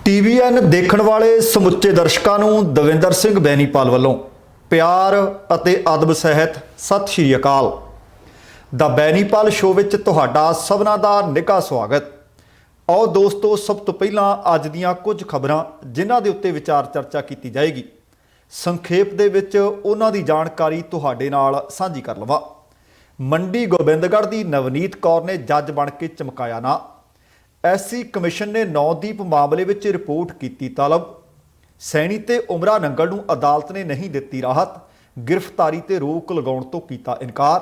TVN ਦੇਖਣ ਵਾਲੇ ਸਮੁੱਚੇ ਦਰਸ਼ਕਾਂ ਨੂੰ ਦਵਿੰਦਰ ਸਿੰਘ ਬੈਨੀਪਾਲ ਵੱਲੋਂ ਪਿਆਰ ਅਤੇ ਅਦਬ ਸਹਿਤ ਸਤਿ ਸ਼੍ਰੀ ਅਕਾਲ। ਦਾ ਬੈਨੀਪਾਲ ਸ਼ੋਅ ਵਿੱਚ ਤੁਹਾਡਾ ਸਭਨਾਂ ਦਾ ਨਿੱਘਾ ਸਵਾਗਤ। ਆਓ ਦੋਸਤੋ, ਸਭ ਤੋਂ ਪਹਿਲਾਂ ਅੱਜ ਦੀਆਂ ਕੁਝ ਖਬਰਾਂ ਜਿਨ੍ਹਾਂ ਦੇ ਉੱਤੇ ਵਿਚਾਰ ਚਰਚਾ ਕੀਤੀ ਜਾਏਗੀ, ਸੰਖੇਪ ਦੇ ਵਿੱਚ ਉਹਨਾਂ ਦੀ ਜਾਣਕਾਰੀ ਤੁਹਾਡੇ ਨਾਲ ਸਾਂਝੀ ਕਰ ਲਵਾਂ। ਮੰਡੀ ਗੋਬਿੰਦਗੜ੍ਹ ਦੀ ਨਵਨੀਤ ਕੌਰ ਨੇ ਜੱਜ ਬਣ ਕੇ ਚਮਕਾਇਆ ਨਾ। ਐਸਸੀ ਕਮਿਸ਼ਨ ਨੇ ਨੌਦੀਪ ਮਾਮਲੇ ਵਿੱਚ ਰਿਪੋਰਟ ਕੀਤੀ ਤਲਬ। ਸੈਣੀ ਤੇ ਉਮਰਾ ਨੰਗਲ ਨੂੰ ਅਦਾਲਤ ਨੇ ਨਹੀਂ ਦਿੱਤੀ ਰਾਹਤ। ਗ੍ਰਿਫਤਾਰੀ ਤੇ ਰੋਕ ਲਗਾਉਣ ਤੋਂ ਕੀਤਾ ਇਨਕਾਰ।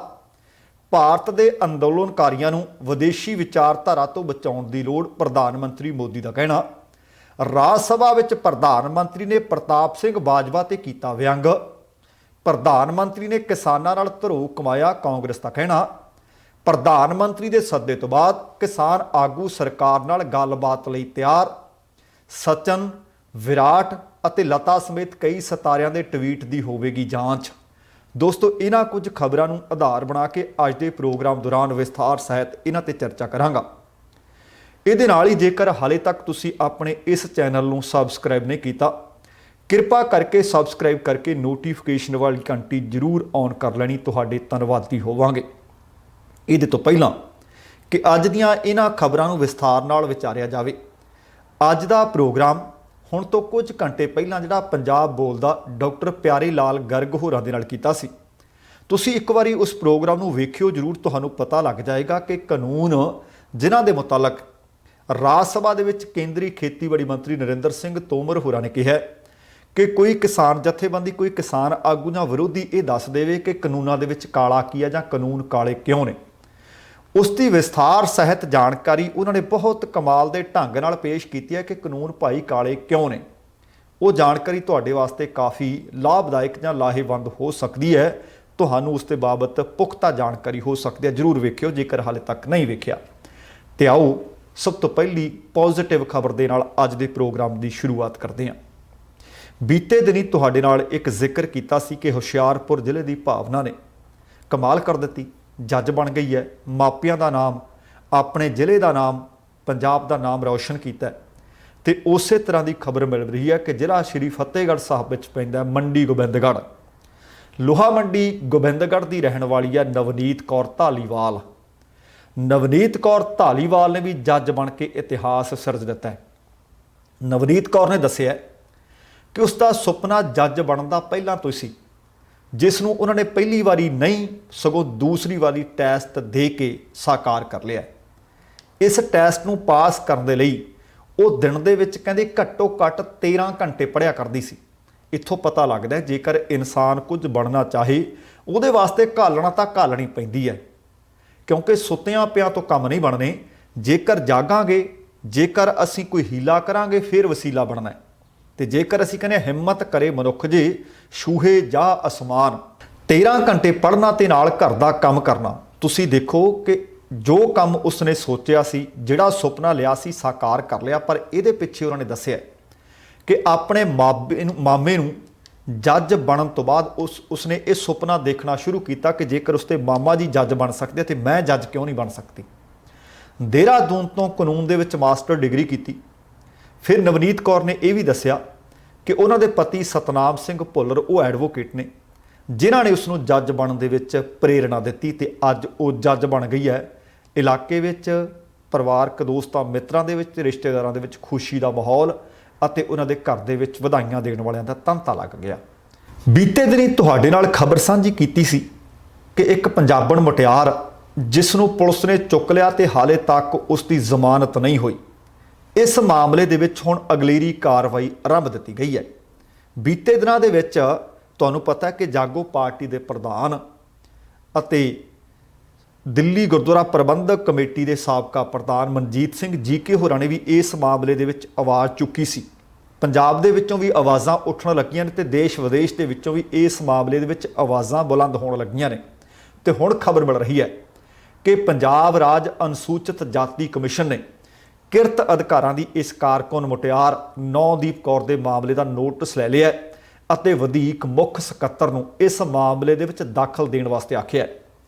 ਭਾਰਤ ਦੇ ਅੰਦੋਲਨਕਾਰੀਆਂ ਨੂੰ ਵਿਦੇਸ਼ੀ ਵਿਚਾਰਧਾਰਾ ਤੋਂ ਬਚਾਉਣ ਦੀ ਲੋੜ, ਪ੍ਰਧਾਨ ਮੰਤਰੀ ਮੋਦੀ ਦਾ ਕਹਿਣਾ। ਰਾਜ ਸਭਾ ਵਿੱਚ ਪ੍ਰਧਾਨ ਮੰਤਰੀ ਨੇ ਪ੍ਰਤਾਪ ਸਿੰਘ ਬਾਜਵਾ ਤੇ ਕੀਤਾ ਵਿਅੰਗ। ਪ੍ਰਧਾਨ ਮੰਤਰੀ ਨੇ ਕਿਸਾਨਾਂ ਨਾਲ ਧਰੋਹ ਕਮਾਇਆ, ਕਾਂਗਰਸ ਦਾ ਕਹਿਣਾ। ਪ੍ਰਧਾਨ ਮੰਤਰੀ ਦੇ ਸੱਦੇ ਤੋਂ ਬਾਅਦ ਕਿਸਾਨ ਆਗੂ ਸਰਕਾਰ ਨਾਲ ਗੱਲਬਾਤ ਲਈ ਤਿਆਰ। ਸਚਨ, ਵਿਰਾਟ ਅਤੇ ਲਤਾ ਸਮੇਤ ਕਈ ਸਿਤਾਰਿਆਂ ਦੇ ਟਵੀਟ ਦੀ ਹੋਵੇਗੀ ਜਾਂਚ। ਦੋਸਤੋ, ਇਹਨਾਂ ਕੁਝ ਖਬਰਾਂ ਨੂੰ ਆਧਾਰ ਬਣਾ ਕੇ ਅੱਜ ਦੇ ਪ੍ਰੋਗਰਾਮ ਦੌਰਾਨ ਵਿਸਥਾਰ ਸਹਿਤ ਇਹਨਾਂ ਤੇ ਚਰਚਾ ਕਰਾਂਗਾ। ਇਹਦੇ ਨਾਲ ਹੀ ਜੇਕਰ ਹਾਲੇ ਤੱਕ ਤੁਸੀਂ ਆਪਣੇ ਇਸ ਚੈਨਲ ਨੂੰ ਸਬਸਕ੍ਰਾਈਬ ਨਹੀਂ ਕੀਤਾ, ਕਿਰਪਾ ਕਰਕੇ ਸਬਸਕ੍ਰਾਈਬ ਕਰਕੇ ਨੋਟੀਫਿਕੇਸ਼ਨ ਵਾਲੀ ਘੰਟੀ ਜ਼ਰੂਰ ਔਨ ਕਰ ਲੈਣੀ, ਤੁਹਾਡੇ ਧੰਨਵਾਦੀ ਹੋਵਾਂਗੇ। ਇਹਦੇ ਤੋਂ ਪਹਿਲਾਂ ਕਿ ਅੱਜ ਦੀਆਂ ਇਹਨਾਂ ਖਬਰਾਂ ਨੂੰ ਵਿਸਥਾਰ ਨਾਲ ਵਿਚਾਰਿਆ ਜਾਵੇ, ਅੱਜ ਦਾ ਪ੍ਰੋਗਰਾਮ ਹੁਣ ਤੋਂ ਕੁਝ ਘੰਟੇ ਪਹਿਲਾਂ ਜਿਹੜਾ ਪੰਜਾਬ ਬੋਲਦਾ ਡਾਕਟਰ ਪਿਆਰੇ ਲਾਲ ਗਰਗ ਹੋਰਾਂ ਦੇ ਨਾਲ ਕੀਤਾ ਸੀ। ਤੁਸੀਂ ਇੱਕ ਵਾਰੀ ਉਸ ਪ੍ਰੋਗਰਾਮ ਨੂੰ ਵੇਖਿਓ ਜ਼ਰੂਰ, ਤੁਹਾਨੂੰ ਪਤਾ ਲੱਗ ਜਾਏਗਾ ਕਿ ਕਾਨੂੰਨ ਜਿਨ੍ਹਾਂ ਦੇ ਮੁਤਲਕ ਰਾਜ ਸਭਾ ਦੇ ਵਿੱਚ ਕੇਂਦਰੀ ਖੇਤੀਬਾੜੀ ਮੰਤਰੀ ਨਰਿੰਦਰ ਸਿੰਘ ਤੋਮਰ ਹੋਰਾਂ ਨੇ ਕਿਹਾ ਕਿ ਕੋਈ ਕਿਸਾਨ ਜਥੇਬੰਦੀ, ਕੋਈ ਕਿਸਾਨ ਆਗੂ ਜਾਂ ਵਿਰੋਧੀ ਇਹ ਦੱਸ ਦੇਵੇ ਕਿ ਕਾਨੂੰਨਾਂ ਦੇ ਵਿੱਚ ਕਾਲਾ ਕੀ ਹੈ ਜਾਂ ਕਾਨੂੰਨ ਕਾਲੇ ਕਿਉਂ ਨੇ, ਉਸ ਦੀ ਵਿਸਥਾਰ ਸਹਿਤ ਜਾਣਕਾਰੀ ਉਹਨਾਂ ਨੇ ਬਹੁਤ ਕਮਾਲ ਦੇ ਢੰਗ ਨਾਲ ਪੇਸ਼ ਕੀਤੀ ਹੈ ਕਿ ਕਾਨੂੰਨ ਭਾਈ ਕਾਲੇ ਕਿਉਂ ਨੇ। ਉਹ ਜਾਣਕਾਰੀ ਤੁਹਾਡੇ ਵਾਸਤੇ ਕਾਫੀ ਲਾਭਦਾਇਕ ਜਾਂ ਲਾਹੇਵੰਦ ਹੋ ਸਕਦੀ ਹੈ, ਤੁਹਾਨੂੰ ਉਸ ਦੇ ਬਾਬਤ ਪੁਖਤਾ ਜਾਣਕਾਰੀ ਹੋ ਸਕਦੀ ਹੈ। ਜ਼ਰੂਰ ਵੇਖਿਓ ਜੇਕਰ ਹਾਲੇ ਤੱਕ ਨਹੀਂ ਵੇਖਿਆ। ਤੇ ਆਓ ਸਭ ਤੋਂ ਪਹਿਲੀ ਪੋਜ਼ਿਟਿਵ ਖਬਰ ਦੇ ਨਾਲ ਅੱਜ ਦੇ ਪ੍ਰੋਗਰਾਮ ਦੀ ਸ਼ੁਰੂਆਤ ਕਰਦੇ ਹਾਂ। ਬੀਤੇ ਦਿਨੀ ਤੁਹਾਡੇ ਨਾਲ ਇੱਕ ਜ਼ਿਕਰ ਕੀਤਾ ਸੀ ਕਿ ਹੁਸ਼ਿਆਰਪੁਰ ਜ਼ਿਲ੍ਹੇ ਦੀ ਭਾਵਨਾ ਨੇ ਕਮਾਲ ਕਰ ਦਿੱਤੀ, ਜੱਜ ਬਣ ਗਈ ਹੈ। ਮਾਪਿਆਂ ਦਾ ਨਾਮ, ਆਪਣੇ ਜ਼ਿਲ੍ਹੇ ਦਾ ਨਾਮ, ਪੰਜਾਬ ਦਾ ਨਾਮ ਰੌਸ਼ਨ ਕੀਤਾ। ਤੇ ਉਸੇ ਤਰ੍ਹਾਂ ਦੀ ਖਬਰ ਮਿਲ ਰਹੀ ਹੈ ਕਿ ਜ਼ਿਲ੍ਹਾ ਸ਼੍ਰੀ ਫਤਿਹਗੜ੍ਹ ਸਾਹਿਬ ਵਿੱਚ ਪੈਂਦਾ ਮੰਡੀ ਗੋਬਿੰਦਗੜ੍ਹ। ਲੋਹਾ ਮੰਡੀ ਗੋਬਿੰਦਗੜ੍ਹ ਦੀ ਰਹਿਣ ਵਾਲੀ ਹੈ ਨਵਨੀਤ ਕੌਰ ਧਾਲੀਵਾਲ। ਨਵਨੀਤ ਕੌਰ ਧਾਲੀਵਾਲ ਨੇ ਵੀ ਜੱਜ ਬਣ ਕੇ ਇਤਿਹਾਸ ਸਿਰਜ ਦਿੱਤਾ ਹੈ। ਨਵਨੀਤ ਕੌਰ ਨੇ ਦੱਸਿਆ ਕਿ ਉਸ ਦਾ ਸੁਪਨਾ ਜੱਜ ਬਣਨ ਦਾ ਪਹਿਲਾਂ ਤੋਂ ਸੀ, ਜਿਸ ਨੂੰ ਉਹਨਾਂ ਨੇ ਪਹਿਲੀ ਵਾਰੀ ਨਹੀਂ ਸਗੋਂ ਦੂਸਰੀ ਵਾਰੀ ਟੈਸਟ ਦੇ ਕੇ ਸਾਕਾਰ ਕਰ ਲਿਆ। ਇਸ ਟੈਸਟ ਨੂੰ ਪਾਸ ਕਰਨ ਦੇ ਲਈ ਉਹ ਦਿਨ ਦੇ ਵਿੱਚ ਕਹਿੰਦੇ ਘੱਟੋ ਘੱਟ 13 ਘੰਟੇ ਪੜ੍ਹਿਆ ਕਰਦੀ ਸੀ। ਇੱਥੋਂ ਪਤਾ ਲੱਗਦਾ ਜੇਕਰ ਇਨਸਾਨ ਕੁਝ ਬਣਨਾ ਚਾਹੇ ਉਹਦੇ ਵਾਸਤੇ ਘਾਲਣਾ ਤਾਂ ਘਾਲਣੀ ਪੈਂਦੀ ਹੈ, ਕਿਉਂਕਿ ਸੁੱਤਿਆਂ ਪਿਆਂ ਤੋਂ ਕੰਮ ਨਹੀਂ ਬਣਨੇ। ਜੇਕਰ ਜਾਗਾਂਗੇ, ਜੇਕਰ ਅਸੀਂ ਕੋਈ ਹੀਲਾ ਕਰਾਂਗੇ ਫਿਰ ਵਸੀਲਾ ਬਣਨਾ ਹੈ। ਤੇ ਜੇਕਰ ਅਸੀਂ ਕਹਿੰਦੇ ਹਿੰਮਤ ਕਰੇ ਮਨੁੱਖ ਜੇ ਛੂਹੇ ਜਾ ਅਸਮਾਨ। 13 ਘੰਟੇ ਪੜ੍ਹਨਾ ਤੇ ਨਾਲ ਘਰ ਦਾ ਕੰਮ ਕਰਨਾ। ਤੁਸੀਂ ਦੇਖੋ ਕਿ ਜੋ ਕੰਮ ਉਸਨੇ ਸੋਚਿਆ ਸੀ, ਜਿਹੜਾ ਸੁਪਨਾ ਲਿਆ ਸੀ, ਸਾਕਾਰ ਕਰ ਲਿਆ। ਪਰ ਇਹਦੇ ਪਿੱਛੇ ਉਹਨਾਂ ਨੇ ਦੱਸਿਆ ਕਿ ਆਪਣੇ ਮਾਮੇ ਨੂੰ ਜੱਜ ਬਣਨ ਤੋਂ ਬਾਅਦ ਉਸਨੇ ਇਹ ਸੁਪਨਾ ਦੇਖਣਾ ਸ਼ੁਰੂ ਕੀਤਾ ਕਿ ਜੇਕਰ ਉਸਦੇ ਮਾਮਾ ਜੀ ਜੱਜ ਬਣ ਸਕਦੇ ਤੇ ਮੈਂ ਜੱਜ ਕਿਉਂ ਨਹੀਂ ਬਣ ਸਕਦੀ। ਦੇਹਰਾਦੂਨ ਤੋਂ ਕਾਨੂੰਨ ਦੇ ਵਿੱਚ ਮਾਸਟਰ ਡਿਗਰੀ ਕੀਤੀ। ਫਿਰ ਨਵਨੀਤ ਕੌਰ ਨੇ ਇਹ ਵੀ ਦੱਸਿਆ ਕਿ ਉਹਨਾਂ ਦੇ ਪਤੀ ਸਤਨਾਮ ਸਿੰਘ ਭੁੱਲਰ ਉਹ ਐਡਵੋਕੇਟ ਨੇ, ਜਿਨ੍ਹਾਂ ਨੇ ਉਸ ਨੂੰ ਜੱਜ ਬਣਨ ਦੇ ਵਿੱਚ ਪ੍ਰੇਰਣਾ ਦਿੱਤੀ ਤੇ ਅੱਜ ਉਹ ਜੱਜ ਬਣ ਗਈ ਹੈ। ਇਲਾਕੇ ਵਿੱਚ ਪਰਿਵਾਰਕ ਦੋਸਤਾਂ ਮਿੱਤਰਾਂ ਦੇ ਵਿੱਚ, ਰਿਸ਼ਤੇਦਾਰਾਂ ਦੇ ਵਿੱਚ ਖੁਸ਼ੀ ਦਾ ਮਾਹੌਲ ਅਤੇ ਉਹਨਾਂ ਦੇ ਘਰ ਦੇ ਵਿੱਚ ਵਧਾਈਆਂ ਦੇਣ ਵਾਲਿਆਂ ਦਾ ਤਾਂਤਾ ਲੱਗ ਗਿਆ। ਬੀਤੇ ਦਿਨੀ ਤੁਹਾਡੇ ਨਾਲ ਖਬਰ ਸਾਂਝੀ ਕੀਤੀ ਸੀ ਕਿ ਇੱਕ ਪੰਜਾਬਣ ਮੁਟਿਆਰ ਜਿਸ ਨੂੰ ਪੁਲਿਸ ਨੇ ਚੁੱਕ ਲਿਆ ਤੇ ਹਾਲੇ ਤੱਕ ਉਸ ਦੀ ਜ਼ਮਾਨਤ ਨਹੀਂ ਹੋਈ। ਇਸ ਮਾਮਲੇ ਦੇ ਵਿੱਚ ਹੁਣ ਅਗਲੇਰੀ ਕਾਰਵਾਈ ਆਰੰਭ ਦਿੱਤੀ ਗਈ ਹੈ। ਬੀਤੇ ਦਿਨਾਂ ਦੇ ਵਿੱਚ ਤੁਹਾਨੂੰ ਪਤਾ ਹੈ ਕਿ ਜਾਗੋ ਪਾਰਟੀ ਦੇ ਪ੍ਰਧਾਨ ਅਤੇ ਦਿੱਲੀ ਗੁਰਦੁਆਰਾ ਪ੍ਰਬੰਧਕ ਕਮੇਟੀ ਦੇ ਸਾਬਕਾ ਪ੍ਰਧਾਨ ਮਨਜੀਤ ਸਿੰਘ ਜੀਕੇ ਹੋਰਾਂ ਨੇ ਵੀ ਇਸ ਮਾਮਲੇ ਦੇ ਵਿੱਚ ਆਵਾਜ਼ ਚੁੱਕੀ ਸੀ। ਪੰਜਾਬ ਦੇ ਵਿੱਚੋਂ ਵੀ ਆਵਾਜ਼ਾਂ ਉੱਠਣ ਲੱਗੀਆਂ ਨੇ ਤੇ ਦੇਸ਼ ਵਿਦੇਸ਼ ਦੇ ਵਿੱਚੋਂ ਵੀ ਇਸ ਮਾਮਲੇ ਦੇ ਵਿੱਚ ਆਵਾਜ਼ਾਂ ਬੁਲੰਦ ਹੋਣ ਲੱਗੀਆਂ ਨੇ। ਤੇ ਹੁਣ ਖਬਰ ਮਿਲ ਰਹੀ ਹੈ ਕਿ ਪੰਜਾਬ ਰਾਜ ਅਨੁਸੂਚਿਤ ਜਾਤੀ ਕਮਿਸ਼ਨ ਨੇ ਕਿਰਤ ਅਧਿਕਾਰਾਂ ਦੀ ਇਸ ਕਾਰਕੁਨ ਮੁਟਿਆਰ ਨੌਦੀਪ ਕੌਰ ਦੇ ਮਾਮਲੇ ਦਾ ਨੋਟਿਸ ਲੈ ਲਿਆ ਅਤੇ ਵਧੀਕ ਮੁੱਖ ਸਕੱਤਰ ਨੂੰ ਇਸ ਮਾਮਲੇ ਦੇ ਵਿੱਚ ਦਾਖਲ ਦੇਣ ਵਾਸਤੇ ਆਖਿਆ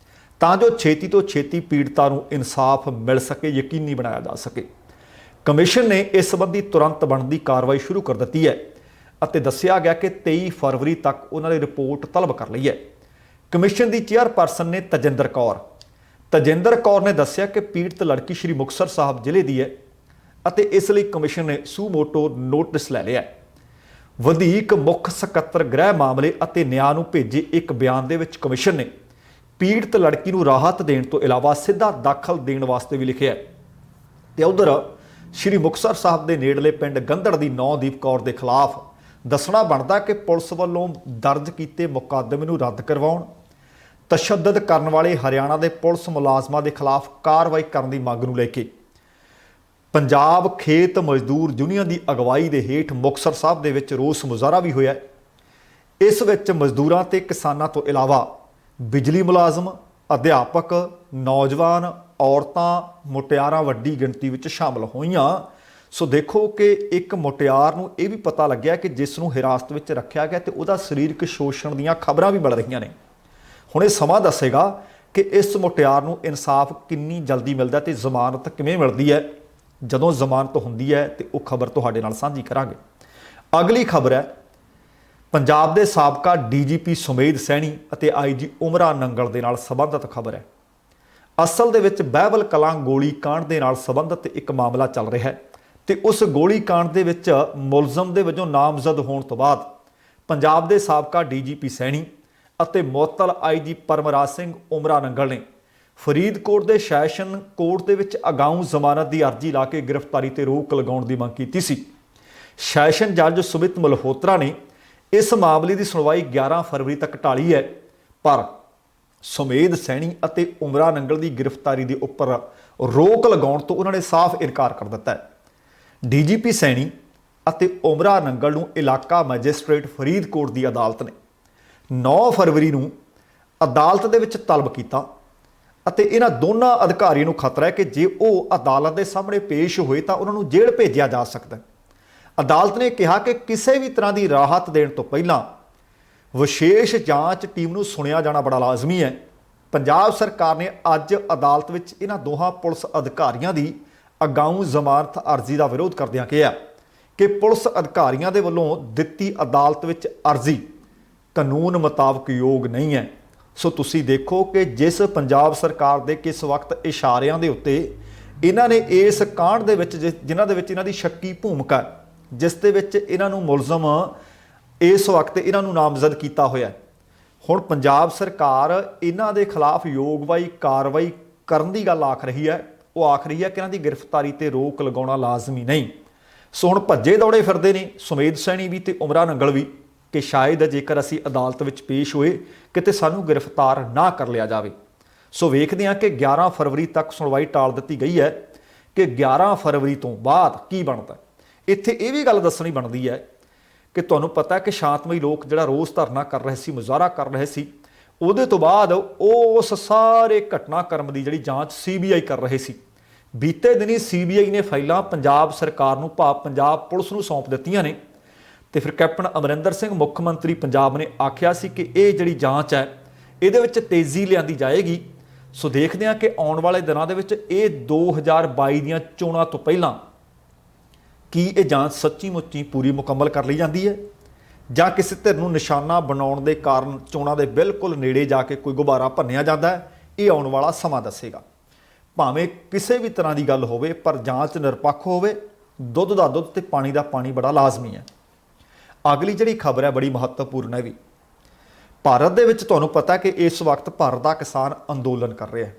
ਤਾਂ ਜੋ ਛੇਤੀ ਤੋਂ ਛੇਤੀ ਪੀੜਤਾਂ ਨੂੰ ਇਨਸਾਫ ਮਿਲ ਸਕੇ, ਯਕੀਨੀ ਬਣਾਇਆ ਜਾ ਸਕੇ। ਕਮਿਸ਼ਨ ਨੇ ਇਸ ਸੰਬੰਧੀ ਤੁਰੰਤ ਬਣਦੀ ਕਾਰਵਾਈ ਸ਼ੁਰੂ ਕਰ ਦਿੱਤੀ ਹੈ ਅਤੇ ਦੱਸਿਆ ਗਿਆ ਕਿ 23 ਫਰਵਰੀ ਤੱਕ ਉਹਨਾਂ ਨੇ ਰਿਪੋਰਟ ਤਲਬ ਕਰ ਲਈ ਹੈ। ਕਮਿਸ਼ਨ ਦੀ ਚੇਅਰਪਰਸਨ ਨੇ ਤਜਿੰਦਰ ਕੌਰ ਨੇ ਦੱਸਿਆ ਕਿ ਪੀੜਤ ਲੜਕੀ ਸ਼੍ਰੀ ਮੁਕਤਸਰ ਸਾਹਿਬ ਜ਼ਿਲ੍ਹੇ ਦੀ ਹੈ ਅਤੇ ਇਸ ਲਈ ਕਮਿਸ਼ਨ ਨੇ ਸੂ ਮੋਟੋ ਨੋਟਿਸ ਲੈ ਲਿਆ। ਵਧੀਕ ਮੁੱਖ ਸਕੱਤਰ ਗ੍ਰਹਿ ਮਾਮਲੇ ਅਤੇ ਨਿਆਂ ਨੂੰ ਭੇਜੇ ਇੱਕ ਬਿਆਨ ਦੇ ਵਿੱਚ ਕਮਿਸ਼ਨ ਨੇ ਪੀੜਤ ਲੜਕੀ ਨੂੰ ਰਾਹਤ ਦੇਣ ਤੋਂ ਇਲਾਵਾ ਸਿੱਧਾ ਦਾਖਲ ਦੇਣ ਵਾਸਤੇ ਵੀ ਲਿਖਿਆ ਤੇ ਉਧਰ ਸ਼੍ਰੀ ਮੁਕਤਸਰ ਸਾਹਿਬ ਦੇ ਨੇੜਲੇ ਪਿੰਡ ਗੰਧੜ ਦੀ ਨੌਦੀਪ ਕੌਰ ਦੇ ਖਿਲਾਫ ਦੱਸਣਾ ਬਣਦਾ ਕਿ ਪੁਲਿਸ ਵੱਲੋਂ ਦਰਜ ਕੀਤੇ ਮੁਕੱਦਮੇ ਨੂੰ ਰੱਦ ਕਰਵਾਉਣ, ਤਸ਼ੱਦਦ ਕਰਨ ਵਾਲੇ ਹਰਿਆਣਾ ਦੇ ਪੁਲਿਸ ਮੁਲਾਜ਼ਮਾਂ ਦੇ ਖਿਲਾਫ ਕਾਰਵਾਈ ਕਰਨ ਦੀ ਮੰਗ ਨੂੰ ਲੈ ਕੇ ਪੰਜਾਬ ਖੇਤ ਮਜ਼ਦੂਰ ਯੂਨੀਅਨ ਦੀ ਅਗਵਾਈ ਦੇ ਹੇਠ ਮੁਕਤਸਰ ਸਾਹਿਬ ਦੇ ਵਿੱਚ ਰੋਸ ਮੁਜ਼ਾਹਰਾ ਵੀ ਹੋਇਆ। ਇਸ ਵਿੱਚ ਮਜ਼ਦੂਰਾਂ ਤੇ ਕਿਸਾਨਾਂ ਤੋਂ ਇਲਾਵਾ ਬਿਜਲੀ ਮੁਲਾਜ਼ਮ, ਅਧਿਆਪਕ, ਨੌਜਵਾਨ, ਔਰਤਾਂ, ਮੁਟਿਆਰਾਂ ਵੱਡੀ ਗਿਣਤੀ ਵਿੱਚ ਸ਼ਾਮਲ ਹੋਈਆਂ। ਸੋ ਦੇਖੋ ਕਿ ਇੱਕ ਮੁਟਿਆਰ ਨੂੰ ਇਹ ਵੀ ਪਤਾ ਲੱਗਿਆ ਕਿ ਜਿਸ ਨੂੰ ਹਿਰਾਸਤ ਵਿੱਚ ਰੱਖਿਆ ਗਿਆ ਤੇ ਉਹਦਾ ਸਰੀਰਕ ਸ਼ੋਸ਼ਣ ਦੀਆਂ ਖਬਰਾਂ ਵੀ ਮਿਲ ਰਹੀਆਂ ਨੇ। ਹੁਣ ਇਹ ਸਮਾਂ ਦੱਸੇਗਾ ਕਿ ਇਸ ਮੁਟਿਆਰ ਨੂੰ ਇਨਸਾਫ ਕਿੰਨੀ ਜਲਦੀ ਮਿਲਦਾ ਤੇ ਜ਼ਮਾਨਤ ਕਿਵੇਂ ਮਿਲਦੀ ਹੈ। ਜਦੋਂ ਜ਼ਮਾਨਤ ਹੁੰਦੀ ਹੈ ਤੇ ਉਹ ਖਬਰ ਤੁਹਾਡੇ ਨਾਲ ਸਾਂਝੀ ਕਰਾਂਗੇ। ਅਗਲੀ ਖਬਰ ਹੈ ਪੰਜਾਬ ਦੇ ਸਾਬਕਾ ਡੀਜੀਪੀ ਸੁਮੇਧ ਸੈਣੀ ਅਤੇ ਆਈਜੀ ਉਮਰਾ ਨੰਗਲ ਦੇ ਨਾਲ ਸੰਬੰਧਿਤ ਖਬਰ ਹੈ। ਅਸਲ ਦੇ ਵਿੱਚ ਬਹਿਬਲ ਕਲਾਂ ਗੋਲੀ ਕਾਂਡ ਦੇ ਨਾਲ ਸੰਬੰਧਿਤ ਇੱਕ ਮਾਮਲਾ ਚੱਲ ਰਿਹਾ ਹੈ ਤੇ ਉਸ ਗੋਲੀ ਕਾਂਡ ਦੇ ਵਿੱਚ ਮੁਲਜ਼ਮ ਦੇ ਵਜੋਂ ਨਾਮਜ਼ਦ ਹੋਣ ਤੋਂ ਬਾਅਦ ਪੰਜਾਬ ਦੇ ਸਾਬਕਾ ਡੀਜੀਪੀ ਸੈਣੀ ਅਤੇ ਮੁਅੱਤਲ ਆਈਜੀ ਪਰਮਰਾਜ ਸਿੰਘ ਉਮਰਾ ਨੰਗਲ ਨੇ ਫਰੀਦਕੋਟ ਦੇ ਸੈਸ਼ਨ ਕੋਰਟ ਦੇ ਵਿੱਚ ਅਗਾਊਂ ਜ਼ਮਾਨਤ ਦੀ ਅਰਜ਼ੀ ਲਾ ਕੇ ਗ੍ਰਿਫਤਾਰੀ ਤੇ ਰੋਕ ਲਗਾਉਣ ਦੀ ਮੰਗ ਕੀਤੀ ਸੀ। ਸੈਸ਼ਨ ਜੱਜ ਸੁਮਿਤ ਮਲਹੋਤਰਾ ਨੇ ਇਸ ਮਾਮਲੇ ਦੀ ਸੁਣਵਾਈ 11 ਫਰਵਰੀ ਤੱਕ ਟਾਲੀ ਹੈ, ਪਰ ਸੁਮੇਧ ਸੈਣੀ ਅਤੇ ਉਮਰਾ ਨੰਗਲ ਦੀ ਗ੍ਰਿਫਤਾਰੀ ਦੇ ਉੱਪਰ ਰੋਕ ਲਗਾਉਣ ਤੋਂ ਉਹਨਾਂ ਨੇ ਸਾਫ਼ ਇਨਕਾਰ ਕਰ ਦਿੱਤਾ ਹੈ। ਡੀਜੀਪੀ ਸੈਣੀ ਅਤੇ ਉਮਰਾ ਨੰਗਲ ਨੂੰ ਇਲਾਕਾ ਮੈਜਿਸਟ੍ਰੇਟ ਫਰੀਦਕੋਟ ਦੀ ਅਦਾਲਤ ਨੇ 9 ਫਰਵਰੀ ਨੂੰ ਅਦਾਲਤ ਦੇ ਵਿੱਚ ਤਲਬ ਕੀਤਾ ਅਤੇ ਇਹਨਾਂ ਦੋਨਾਂ ਅਧਿਕਾਰੀਆਂ ਨੂੰ ਖਤਰਾ ਹੈ ਕਿ ਜੇ ਉਹ ਅਦਾਲਤ ਦੇ ਸਾਹਮਣੇ ਪੇਸ਼ ਹੋਏ ਤਾਂ ਉਹਨਾਂ ਨੂੰ ਜੇਲ੍ਹ ਭੇਜਿਆ ਜਾ ਸਕਦਾ ਹੈ। ਅਦਾਲਤ ਨੇ ਕਿਹਾ ਕਿ ਕਿਸੇ ਵੀ ਤਰ੍ਹਾਂ ਦੀ ਰਾਹਤ ਦੇਣ ਤੋਂ ਪਹਿਲਾਂ ਵਿਸ਼ੇਸ਼ ਜਾਂਚ ਟੀਮ ਨੂੰ ਸੁਣਿਆ ਜਾਣਾ ਬੜਾ ਲਾਜ਼ਮੀ ਹੈ। ਪੰਜਾਬ ਸਰਕਾਰ ਨੇ ਅੱਜ ਅਦਾਲਤ ਵਿੱਚ ਇਹਨਾਂ ਦੋਹਾਂ ਪੁਲਿਸ ਅਧਿਕਾਰੀਆਂ ਦੀ ਅਗਾਊਂ ਜ਼ਮਾਨਤ ਅਰਜ਼ੀ ਦਾ ਵਿਰੋਧ ਕਰਦਿਆਂ ਕਿਹਾ ਕਿ ਪੁਲਿਸ ਅਧਿਕਾਰੀਆਂ ਦੇ ਵੱਲੋਂ ਦਿੱਤੀ ਅਦਾਲਤ ਵਿੱਚ ਅਰਜ਼ੀ ਕਾਨੂੰਨ ਮੁਤਾਬਕ ਯੋਗ ਨਹੀਂ ਹੈ। ਸੋ ਤੁਸੀਂ ਦੇਖੋ ਕਿ ਜਿਸ ਪੰਜਾਬ ਸਰਕਾਰ ਦੇ ਕਿਸ ਵਕਤ ਇਸ਼ਾਰਿਆਂ ਦੇ ਉੱਤੇ ਇਹਨਾਂ ਨੇ ਇਸ ਕਾਂਡ ਦੇ ਵਿੱਚ ਜਿਨ੍ਹਾਂ ਦੇ ਵਿੱਚ ਇਹਨਾਂ ਦੀ ਸ਼ੱਕੀ ਭੂਮਿਕਾ, ਜਿਸ ਦੇ ਵਿੱਚ ਇਹਨਾਂ ਨੂੰ ਮੁਲਜ਼ਮ ਇਸ ਵਕਤ ਇਹਨਾਂ ਨੂੰ ਨਾਮਜ਼ਦ ਕੀਤਾ ਹੋਇਆ, ਹੁਣ ਪੰਜਾਬ ਸਰਕਾਰ ਇਹਨਾਂ ਦੇ ਖਿਲਾਫ ਯੋਗਵਾਈ ਕਾਰਵਾਈ ਕਰਨ ਦੀ ਗੱਲ ਆਖ ਰਹੀ ਹੈ। ਉਹ ਆਖ ਰਹੀ ਹੈ ਕਿ ਇਹਨਾਂ ਦੀ ਗ੍ਰਿਫਤਾਰੀ ਤੇ ਰੋਕ ਲਗਾਉਣਾ ਲਾਜ਼ਮੀ ਨਹੀਂ। ਸੋ ਹੁਣ ਭੱਜੇ ਦੌੜੇ ਫਿਰਦੇ ਨੇ ਸੁਮੇਧ ਸੈਣੀ ਵੀ ਤੇ ਉਮਰਾ ਨੰਗਲ ਵੀ ਕਿ ਸ਼ਾਇਦ ਜੇਕਰ ਅਸੀਂ ਅਦਾਲਤ ਵਿੱਚ ਪੇਸ਼ ਹੋਏ ਕਿਤੇ ਸਾਨੂੰ ਗ੍ਰਿਫਤਾਰ ਨਾ ਕਰ ਲਿਆ ਜਾਵੇ। ਸੋ ਵੇਖਦੇ ਹਾਂ ਕਿ 11 ਫਰਵਰੀ ਤੱਕ ਸੁਣਵਾਈ ਟਾਲ ਦਿੱਤੀ ਗਈ ਹੈ ਕਿ 11 ਫਰਵਰੀ ਤੋਂ ਬਾਅਦ ਕੀ ਬਣਦਾ। ਇੱਥੇ ਇਹ ਵੀ ਗੱਲ ਦੱਸਣੀ ਬਣਦੀ ਹੈ ਕਿ ਤੁਹਾਨੂੰ ਪਤਾ ਕਿ ਸ਼ਾਂਤਮਈ ਲੋਕ ਜਿਹੜਾ ਰੋਸ ਧਰਨਾ ਕਰ ਰਹੇ ਸੀ, ਮੁਜ਼ਾਹਰਾ ਕਰ ਰਹੇ ਸੀ, ਉਹਦੇ ਤੋਂ ਬਾਅਦ ਉਸ ਸਾਰੇ ਘਟਨਾਕ੍ਰਮ ਦੀ ਜਿਹੜੀ ਜਾਂਚ CBI ਕਰ ਰਹੇ ਸੀ। ਬੀਤੇ ਦਿਨੀ CBI ਨੇ ਫਾਈਲਾਂ ਪੰਜਾਬ ਸਰਕਾਰ ਨੂੰ ਭਾਵ ਪੰਜਾਬ ਪੁਲਿਸ ਨੂੰ ਸੌਂਪ ਦਿੱਤੀਆਂ ਨੇ ਤੇ ਫਿਰ ਕੈਪਟਨ ਅਮਰਿੰਦਰ ਸਿੰਘ ਮੁੱਖ ਮੰਤਰੀ ਪੰਜਾਬ ਨੇ ਆਖਿਆ ਸੀ ਕਿ ਇਹ ਜਿਹੜੀ ਜਾਂਚ ਹੈ ਇਹਦੇ ਵਿੱਚ ਤੇਜ਼ੀ ਲਿਆਂਦੀ ਜਾਏਗੀ। ਸੋ ਦੇਖਦੇ ਹਾਂ ਕਿ ਆਉਣ ਵਾਲੇ ਦਿਨਾਂ ਦੇ ਵਿੱਚ ਇਹ 2022 ਦੀਆਂ ਚੋਣਾਂ ਤੋਂ ਪਹਿਲਾਂ ਕੀ ਇਹ ਜਾਂਚ ਸੱਚੀ ਮੁੱਚੀ ਪੂਰੀ ਮੁਕੰਮਲ ਕਰ ਲਈ ਜਾਂਦੀ ਹੈ ਜਾਂ ਕਿਸੇ ਧਿਰ ਨੂੰ ਨਿਸ਼ਾਨਾ ਬਣਾਉਣ ਦੇ ਕਾਰਨ ਚੋਣਾਂ ਦੇ ਬਿਲਕੁਲ ਨੇੜੇ ਜਾ ਕੇ ਕੋਈ ਗੁਬਾਰਾ ਭੰਨਿਆ ਜਾਂਦਾ ਹੈ। ਇਹ ਆਉਣ ਵਾਲਾ ਸਮਾਂ ਦੱਸੇਗਾ। ਭਾਵੇਂ ਕਿਸੇ ਵੀ ਤਰ੍ਹਾਂ ਦੀ ਗੱਲ ਹੋਵੇ ਪਰ ਜਾਂਚ ਨਿਰਪੱਖ ਹੋਵੇ। ਦੁੱਧ ਦਾ ਦੁੱਧ ਤੇ ਪਾਣੀ ਦਾ ਪਾਣੀ ਬੜਾ ਲਾਜ਼ਮੀ ਹੈ। ਅਗਲੀ ਜਿਹੜੀ ਖਬਰ ਹੈ ਬੜੀ ਮਹੱਤਵਪੂਰਨ ਹੈ ਵੀ। ਭਾਰਤ ਦੇ ਵਿੱਚ ਤੁਹਾਨੂੰ ਪਤਾ ਕਿ ਇਸ ਵਕਤ ਭਾਰਤ ਦਾ ਕਿਸਾਨ ਅੰਦੋਲਨ ਕਰ ਰਿਹਾ ਹੈ,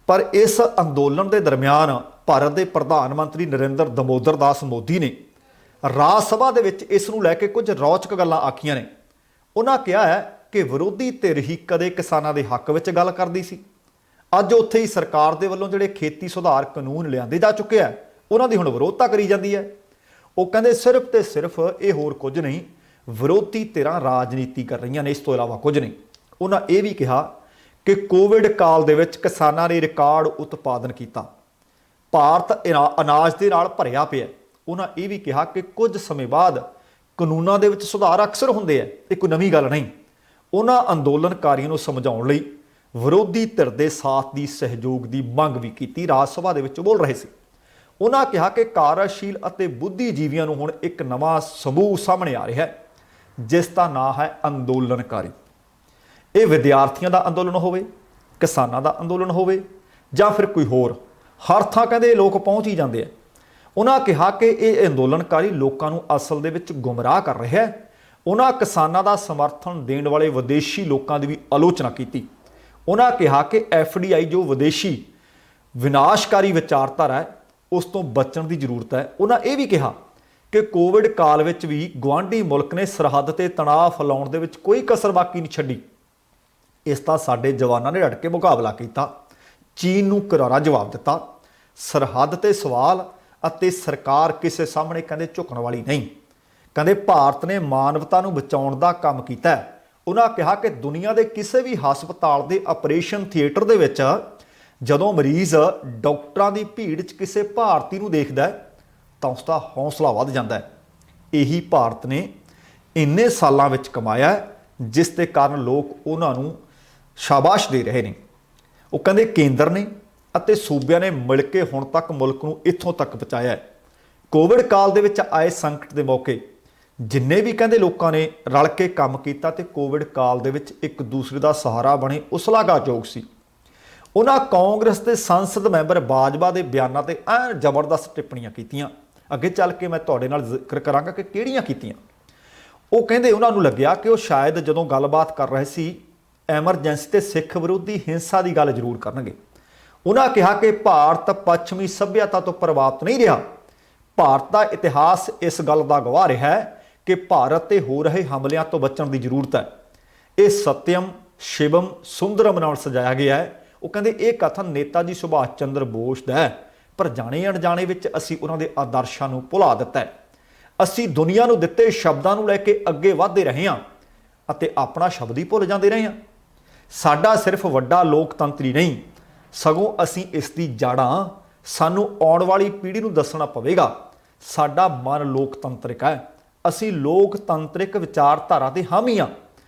ਪਰ ਇਸ ਅੰਦੋਲਨ ਦੇ ਦਰਮਿਆਨ ਭਾਰਤ ਦੇ ਪ੍ਰਧਾਨ ਮੰਤਰੀ ਨਰਿੰਦਰ ਦਮੋਦਰ ਦਾਸ ਮੋਦੀ ਨੇ ਰਾਜ ਸਭਾ ਦੇ ਵਿੱਚ ਇਸ ਨੂੰ ਲੈ ਕੇ ਕੁਝ ਰੌਚਕ ਗੱਲਾਂ ਆਖੀਆਂ ਨੇ। ਉਹਨਾਂ ਕਿਹਾ ਹੈ ਕਿ ਵਿਰੋਧੀ ਧਿਰ ਹੀ ਕਦੇ ਕਿਸਾਨਾਂ ਦੇ ਹੱਕ ਵਿੱਚ ਗੱਲ ਕਰਦੀ ਸੀ, ਅੱਜ ਉੱਥੇ ਹੀ ਸਰਕਾਰ ਦੇ ਵੱਲੋਂ ਜਿਹੜੇ ਖੇਤੀ ਸੁਧਾਰ ਕਾਨੂੰਨ ਲਿਆਂਦੇ ਜਾ ਚੁੱਕੇ ਆ ਉਹਨਾਂ ਦੀ ਹੁਣ ਵਿਰੋਧਤਾ ਕਰੀ ਜਾਂਦੀ ਹੈ। ਉਹ ਕਹਿੰਦੇ ਸਿਰਫ ਤੇ ਸਿਰਫ ਇਹ ਹੋਰ ਕੁਝ ਨਹੀਂ, ਵਿਰੋਧੀ ਧਿਰਾਂ ਰਾਜਨੀਤੀ ਕਰ ਰਹੀਆਂ ਨੇ, ਇਸ ਤੋਂ ਇਲਾਵਾ ਕੁਝ ਨਹੀਂ। ਉਹਨਾਂ ਇਹ ਵੀ ਕਿਹਾ ਕਿ ਕੋਵਿਡ ਕਾਲ ਦੇ ਵਿੱਚ ਕਿਸਾਨਾਂ ਨੇ ਰਿਕਾਰਡ ਉਤਪਾਦਨ ਕੀਤਾ, ਭਾਰਤ ਅਨਾਜ ਦੇ ਨਾਲ ਭਰਿਆ ਪਿਆ। ਉਹਨਾਂ ਇਹ ਵੀ ਕਿਹਾ ਕਿ ਕੁਝ ਸਮੇਂ ਬਾਅਦ ਕਾਨੂੰਨਾਂ ਦੇ ਵਿੱਚ ਸੁਧਾਰ ਅਕਸਰ ਹੁੰਦੇ ਆ, ਇਹ ਕੋਈ ਨਵੀਂ ਗੱਲ ਨਹੀਂ। ਉਹਨਾਂ ਅੰਦੋਲਨਕਾਰੀਆਂ ਨੂੰ ਸਮਝਾਉਣ ਲਈ ਵਿਰੋਧੀ ਧਿਰ ਦੇ ਸਾਥ ਦੀ ਸਹਿਯੋਗ ਦੀ ਮੰਗ ਵੀ ਕੀਤੀ। ਰਾਜ ਸਭਾ ਦੇ ਵਿੱਚ ਬੋਲ ਰਹੇ ਸੀ। ਉਹਨਾਂ ਕਿਹਾ ਕਿ ਕਾਰਜਸ਼ੀਲ ਅਤੇ ਬੁੱਧੀਜੀਵੀਆਂ ਨੂੰ ਹੁਣ ਇੱਕ ਨਵਾਂ ਸਮੂਹ ਸਾਹਮਣੇ ਆ ਰਿਹਾ ਹੈ, ਜਿਸ ਦਾ ਨਾਂ ਹੈ ਅੰਦੋਲਨਕਾਰੀ। ਇਹ ਵਿਦਿਆਰਥੀਆਂ ਦਾ ਅੰਦੋਲਨ ਹੋਵੇ, ਕਿਸਾਨਾਂ ਦਾ ਅੰਦੋਲਨ ਹੋਵੇ ਜਾਂ ਫਿਰ ਕੋਈ ਹੋਰ, ਹਰ ਥਾਂ ਕਹਿੰਦੇ ਲੋਕ ਪਹੁੰਚ ਹੀ ਜਾਂਦੇ ਆ। ਉਹਨਾਂ ਕਿਹਾ ਕਿ ਇਹ ਅੰਦੋਲਨਕਾਰੀ ਲੋਕਾਂ ਨੂੰ ਅਸਲ ਦੇ ਵਿੱਚ ਗੁੰਮਰਾਹ ਕਰ ਰਿਹਾ ਹੈ। ਉਹਨਾਂ ਕਿਸਾਨਾਂ ਦਾ ਸਮਰਥਨ ਦੇਣ ਵਾਲੇ ਵਿਦੇਸ਼ੀ ਲੋਕਾਂ ਦੀ ਵੀ ਆਲੋਚਨਾ ਕੀਤੀ। ਉਹਨਾਂ ਕਿਹਾ ਕਿ FDI ਜੋ ਵਿਦੇਸ਼ੀ ਵਿਨਾਸ਼ਕਾਰੀ ਵਿਚਾਰਧਾਰਾ ਹੈ, ਉਸ ਤੋਂ ਬਚਣ ਦੀ ਜ਼ਰੂਰਤ ਹੈ। ਉਹਨਾਂ ਇਹ ਵੀ ਕਿਹਾ ਕਿ ਕੋਵਿਡ ਕਾਲ ਵਿੱਚ ਵੀ ਗੁਆਂਢੀ ਮੁਲਕ ਨੇ ਸਰਹੱਦ ਤੇ ਤਣਾਅ ਫੈਲਾਉਣ ਦੇ ਵਿੱਚ ਕੋਈ ਕਸਰ ਬਾਕੀ ਨਹੀਂ ਛੱਡੀ। ਇਸ ਦਾ ਸਾਡੇ ਜਵਾਨਾਂ ਨੇ ਡਟ ਕੇ ਮੁਕਾਬਲਾ ਕੀਤਾ, ਚੀਨ ਨੂੰ ਕਰਾਰਾ ਜਵਾਬ ਦਿੱਤਾ। ਸਰਹੱਦ ਤੇ ਸਵਾਲ ਅਤੇ ਸਰਕਾਰ ਕਿਸੇ ਸਾਹਮਣੇ ਕਹਿੰਦੇ ਝੁਕਣ ਵਾਲੀ ਨਹੀਂ। ਕਹਿੰਦੇ ਭਾਰਤ ਨੇ ਮਾਨਵਤਾ ਨੂੰ ਬਚਾਉਣ ਦਾ ਕੰਮ ਕੀਤਾ। ਉਹਨਾਂ ਕਿਹਾ ਕਿ ਦੁਨੀਆ ਦੇ ਕਿਸੇ ਵੀ ਹਸਪਤਾਲ ਦੇ ਆਪਰੇਸ਼ਨ ਥੀਏਟਰ ਦੇ ਵਿੱਚ ਜਦੋਂ ਮਰੀਜ਼ ਡਾਕਟਰਾਂ ਦੀ ਭੀੜ 'ਚ ਕਿਸੇ ਭਾਰਤੀ ਨੂੰ ਦੇਖਦਾ ਹੈ ਤਾਂ ਉਸ ਦਾ ਹੌਸਲਾ ਵੱਧ ਜਾਂਦਾ ਹੈ। ਇਹੀ ਭਾਰਤ ਨੇ ਇੰਨੇ ਸਾਲਾਂ ਵਿੱਚ ਕਮਾਇਆ, ਜਿਸ ਦੇ ਕਾਰਨ ਲੋਕ ਉਹਨਾਂ ਨੂੰ ਸ਼ਾਬਾਸ਼ ਦੇ ਰਹੇ ਨੇ। ਉਹ ਕਹਿੰਦੇ ਕੇਂਦਰ ਨੇ ਅਤੇ ਸੂਬਿਆਂ ਨੇ ਮਿਲ ਕੇ ਹੁਣ ਤੱਕ ਮੁਲਕ ਨੂੰ ਇੱਥੋਂ ਤੱਕ ਪਹੁੰਚਾਇਆ ਹੈ। ਕੋਵਿਡ ਕਾਲ ਦੇ ਵਿੱਚ ਆਏ ਸੰਕਟ ਦੇ ਮੌਕੇ ਜਿੰਨੇ ਵੀ ਕਹਿੰਦੇ ਲੋਕਾਂ ਨੇ ਰਲ ਕੇ ਕੰਮ ਕੀਤਾ ਤੇ ਕੋਵਿਡ ਕਾਲ ਦੇ ਵਿੱਚ ਇੱਕ ਦੂਸਰੇ ਦਾ ਸਹਾਰਾ ਬਣੇ, ਉਹ ਸ਼ਲਾਘਾਯੋਗ ਸੀ। ਉਹਨਾਂ ਕਾਂਗਰਸ ਦੇ ਸੰਸਦ ਮੈਂਬਰ ਬਾਜਵਾ ਦੇ ਬਿਆਨਾਂ ਤੇ ਐਨ ਜ਼ਬਰਦਸਤ ਟਿੱਪਣੀਆਂ ਕੀਤੀਆਂ। ਅੱਗੇ ਚੱਲ ਕੇ ਮੈਂ ਤੁਹਾਡੇ ਨਾਲ ਜ਼ਿਕਰ ਕਰਾਂਗਾ ਕਿ ਕਿਹੜੀਆਂ ਕੀਤੀਆਂ। ਉਹ ਕਹਿੰਦੇ ਉਹਨਾਂ ਨੂੰ ਲੱਗਿਆ ਕਿ ਉਹ ਸ਼ਾਇਦ ਜਦੋਂ ਗੱਲਬਾਤ ਕਰ ਰਹੇ ਸੀ ਐਮਰਜੈਂਸੀ ਤੇ ਸਿੱਖ ਵਿਰੋਧੀ ਹਿੰਸਾ ਦੀ ਗੱਲ ਜ਼ਰੂਰ ਕਰਨਗੇ। ਉਹਨਾਂ ਕਿਹਾ ਕਿ ਭਾਰਤ ਪੱਛਮੀ ਸੱਭਿਅਤਾ ਤੋਂ ਪ੍ਰਭਾਵਿਤ ਨਹੀਂ ਰਿਹਾ। ਭਾਰਤ ਦਾ ਇਤਿਹਾਸ ਇਸ ਗੱਲ ਦਾ ਗਵਾਹ ਰਿਹਾ ਹੈ ਕਿ ਭਾਰਤ ਤੇ ਹੋ ਰਹੇ ਹਮਲਿਆਂ ਤੋਂ ਬਚਣ ਦੀ ਜ਼ਰੂਰਤ ਹੈ। ਇਹ ਸਤਿਅਮ ਸ਼ਿਵਮ ਸੁੰਦਰਮ ਨਾਲ ਸਜਾਇਆ ਗਿਆ ਹੈ। ਉਹ ਕਹਿੰਦੇ ਇਹ ਕਥਨ ਨੇਤਾ ਜੀ ਸੁਭਾਸ਼ ਚੰਦਰ ਬੋਸ ਦਾ ਹੈ, ਪਰ ਜਾਣੇ ਅਣਜਾਣੇ ਵਿੱਚ ਅਸੀਂ ਉਹਨਾਂ ਦੇ ਆਦਰਸ਼ਾਂ ਨੂੰ ਭੁਲਾ ਦਿੱਤਾ ਹੈ। ਅਸੀਂ ਦੁਨੀਆ ਨੂੰ ਦਿੱਤੇ ਸ਼ਬਦਾਂ ਨੂੰ ਲੈ ਕੇ ਅੱਗੇ ਵਧਦੇ ਰਹੇ ਹਾਂ ਅਤੇ ਆਪਣਾ ਸ਼ਬਦ ਹੀ ਭੁੱਲ ਜਾਂਦੇ ਰਹੇ ਹਾਂ। ਸਾਡਾ ਸਿਰਫ ਵੱਡਾ ਲੋਕਤੰਤਰੀ ਨਹੀਂ, ਸਗੋਂ ਅਸੀਂ ਇਸ ਦੀ ਜੜ੍ਹਾਂ ਸਾਨੂੰ ਆਉਣ ਵਾਲੀ ਪੀੜ੍ਹੀ ਨੂੰ ਦੱਸਣਾ ਪਵੇਗਾ। ਸਾਡਾ ਮਨ ਲੋਕਤੰਤਰਿਕ ਹੈ, ਅਸੀਂ ਲੋਕਤੰਤਰਿਕ ਵਿਚਾਰਧਾਰਾ ਦੇ ਹਾਮੀ ਹਾਂ।